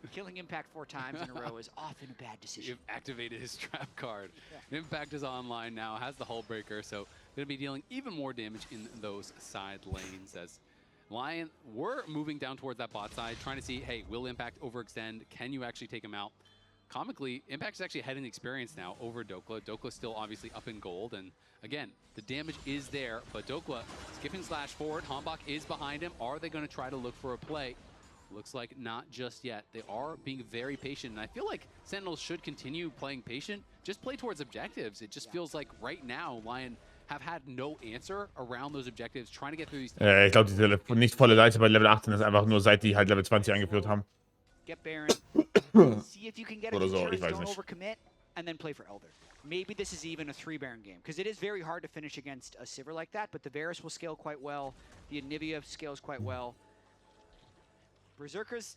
killing Impact 4 times in a row is often a bad decision. You've activated his trap card. Impact is online now, has the hull breaker, so going to be dealing even more damage in those side lanes as LYON were moving down towards that bot side, trying to see, hey, will Impact overextend? Can you actually take him out? Comically, Impact's actually ahead in experience now over Dokla. Dokla's still obviously up in gold, and again, the damage is there, but Dokla skipping slash forward. Hambach is behind him. Are they going to try to look for a play? Looks like not just yet. They are being very patient, and I feel like Sentinels should continue playing patient. Just play towards objectives. It just feels like right now, LYON have had no answer around those objectives, trying to get through these. Ich glaube, diese nicht volle Leite bei Level 18 ist einfach nur, seit die halt Level 20 eingeführt haben. Get Baron. See if you can get Oder it. so, ich weiß Don't nicht. overcommit, and then play for Elder. Maybe this is even a 3 Baron game, because it is very hard to finish against a Sivir like that, but the Varus will scale quite well. The Anivia scales quite well. Berserker's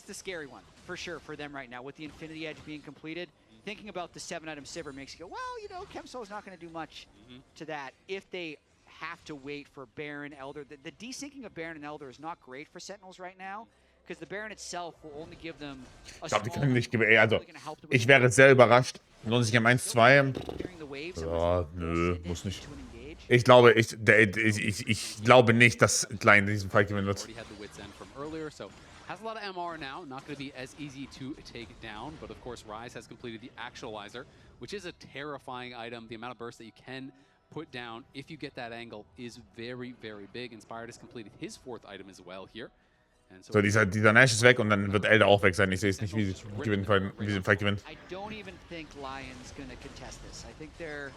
the scary one, for sure, for them right now, with the Infinity Edge being completed. Thinking about the 7-item Sivir makes you go, well, you know, Chemsoul's not going to do much to that if they have to wait for Baron, Elder. The desyncing of Baron and Elder is not great for Sentinels right now, because the Baron itself will only give them a Ich glaube, die small können nicht amount, also, really gonna help them with ich wäre sehr überrascht. Lohnt sich am 1-2. clearing the waves and Ja, resisting nö, it muss nicht. to an engage. Ich glaube, ich glaube nicht, dass LYON diesen Fight gewinnen wird. Already had the wits end from earlier, so has a lot of MR now. Not going to be as easy to take down, but of course, Ryze has completed the Actualizer, which is a terrifying item. The amount of burst that you can put down if you get that angle is very, very big. Inspired has completed his 4th item as well here. And So, dieser Nash ist weg und dann wird Elder auch weg sein. Ich sehe es nicht, wie sie gewinnen können, wie sie den Fight gewinnen. I don't even think LYON's gonna contest this. I think they're,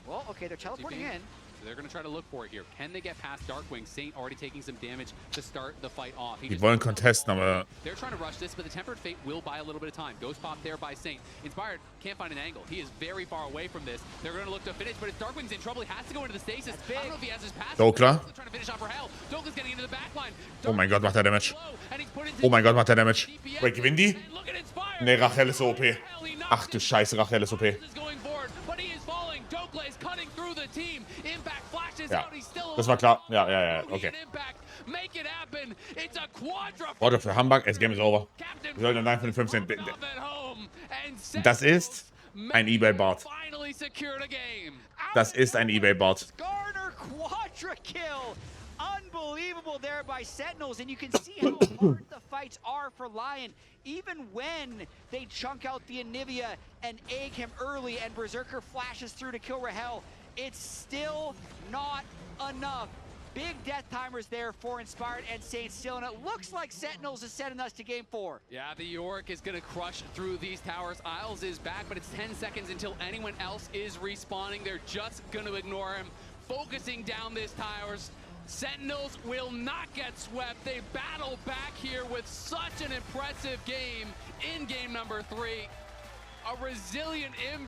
well, okay, they're teleporting in. So they're going to try to look for it here. Can they get past Darkwing? Saint already taking some damage to start the fight off. Die wollen contesten, aber They're trying to rush this, but the Tempered Fate will buy a little bit of time. Ghost pop there by Saint. Inspired can't find an angle. He is very far away from this. They're going to look to finish, but if Darkwing's in trouble, he has to go into the stasis. I don't know if he has his pass. Dokla. Trying to finish off for hell. Dokla's getting into the backline. Oh mein Gott, macht er Damage. And he's put into Oh mein Gott, macht er Damage. DPS. Wait, gewinnen die? And look at Inspired. Ne, Rachel ist so OP. Hell, he knocks Ach du Scheiße, Rachel ist OP. is going forward, but he is falling. Dokla is cutting through the team. Impact flashes Ja, out. He's still das war klar. Ja, alive. okay. Impact, make it happen. It's a quadra. Order für Hambach, das Game ist over. Captain Wir sollten dann von den 15. at home, and Das ist ein eBay-Bot. finally secured a game. Das ist ein eBay-Bot. Garner quadra kill. Unbelievable there by Sentinels, and you can see how hard the fights are for LYON. Even when they chunk out the Anivia and egg him early and Berserker flashes through to kill Rahel, it's still not enough. Big death timers there for Inspired and Saint still, and it looks like Sentinels is sending us to game 4. Yeah, the Yorick is going to crush through these towers. Isles is back, but it's 10 seconds until anyone else is respawning. They're just going to ignore him, focusing down these towers. Sentinels will not get swept. They battle back here with such an impressive game in game number 3. A resilient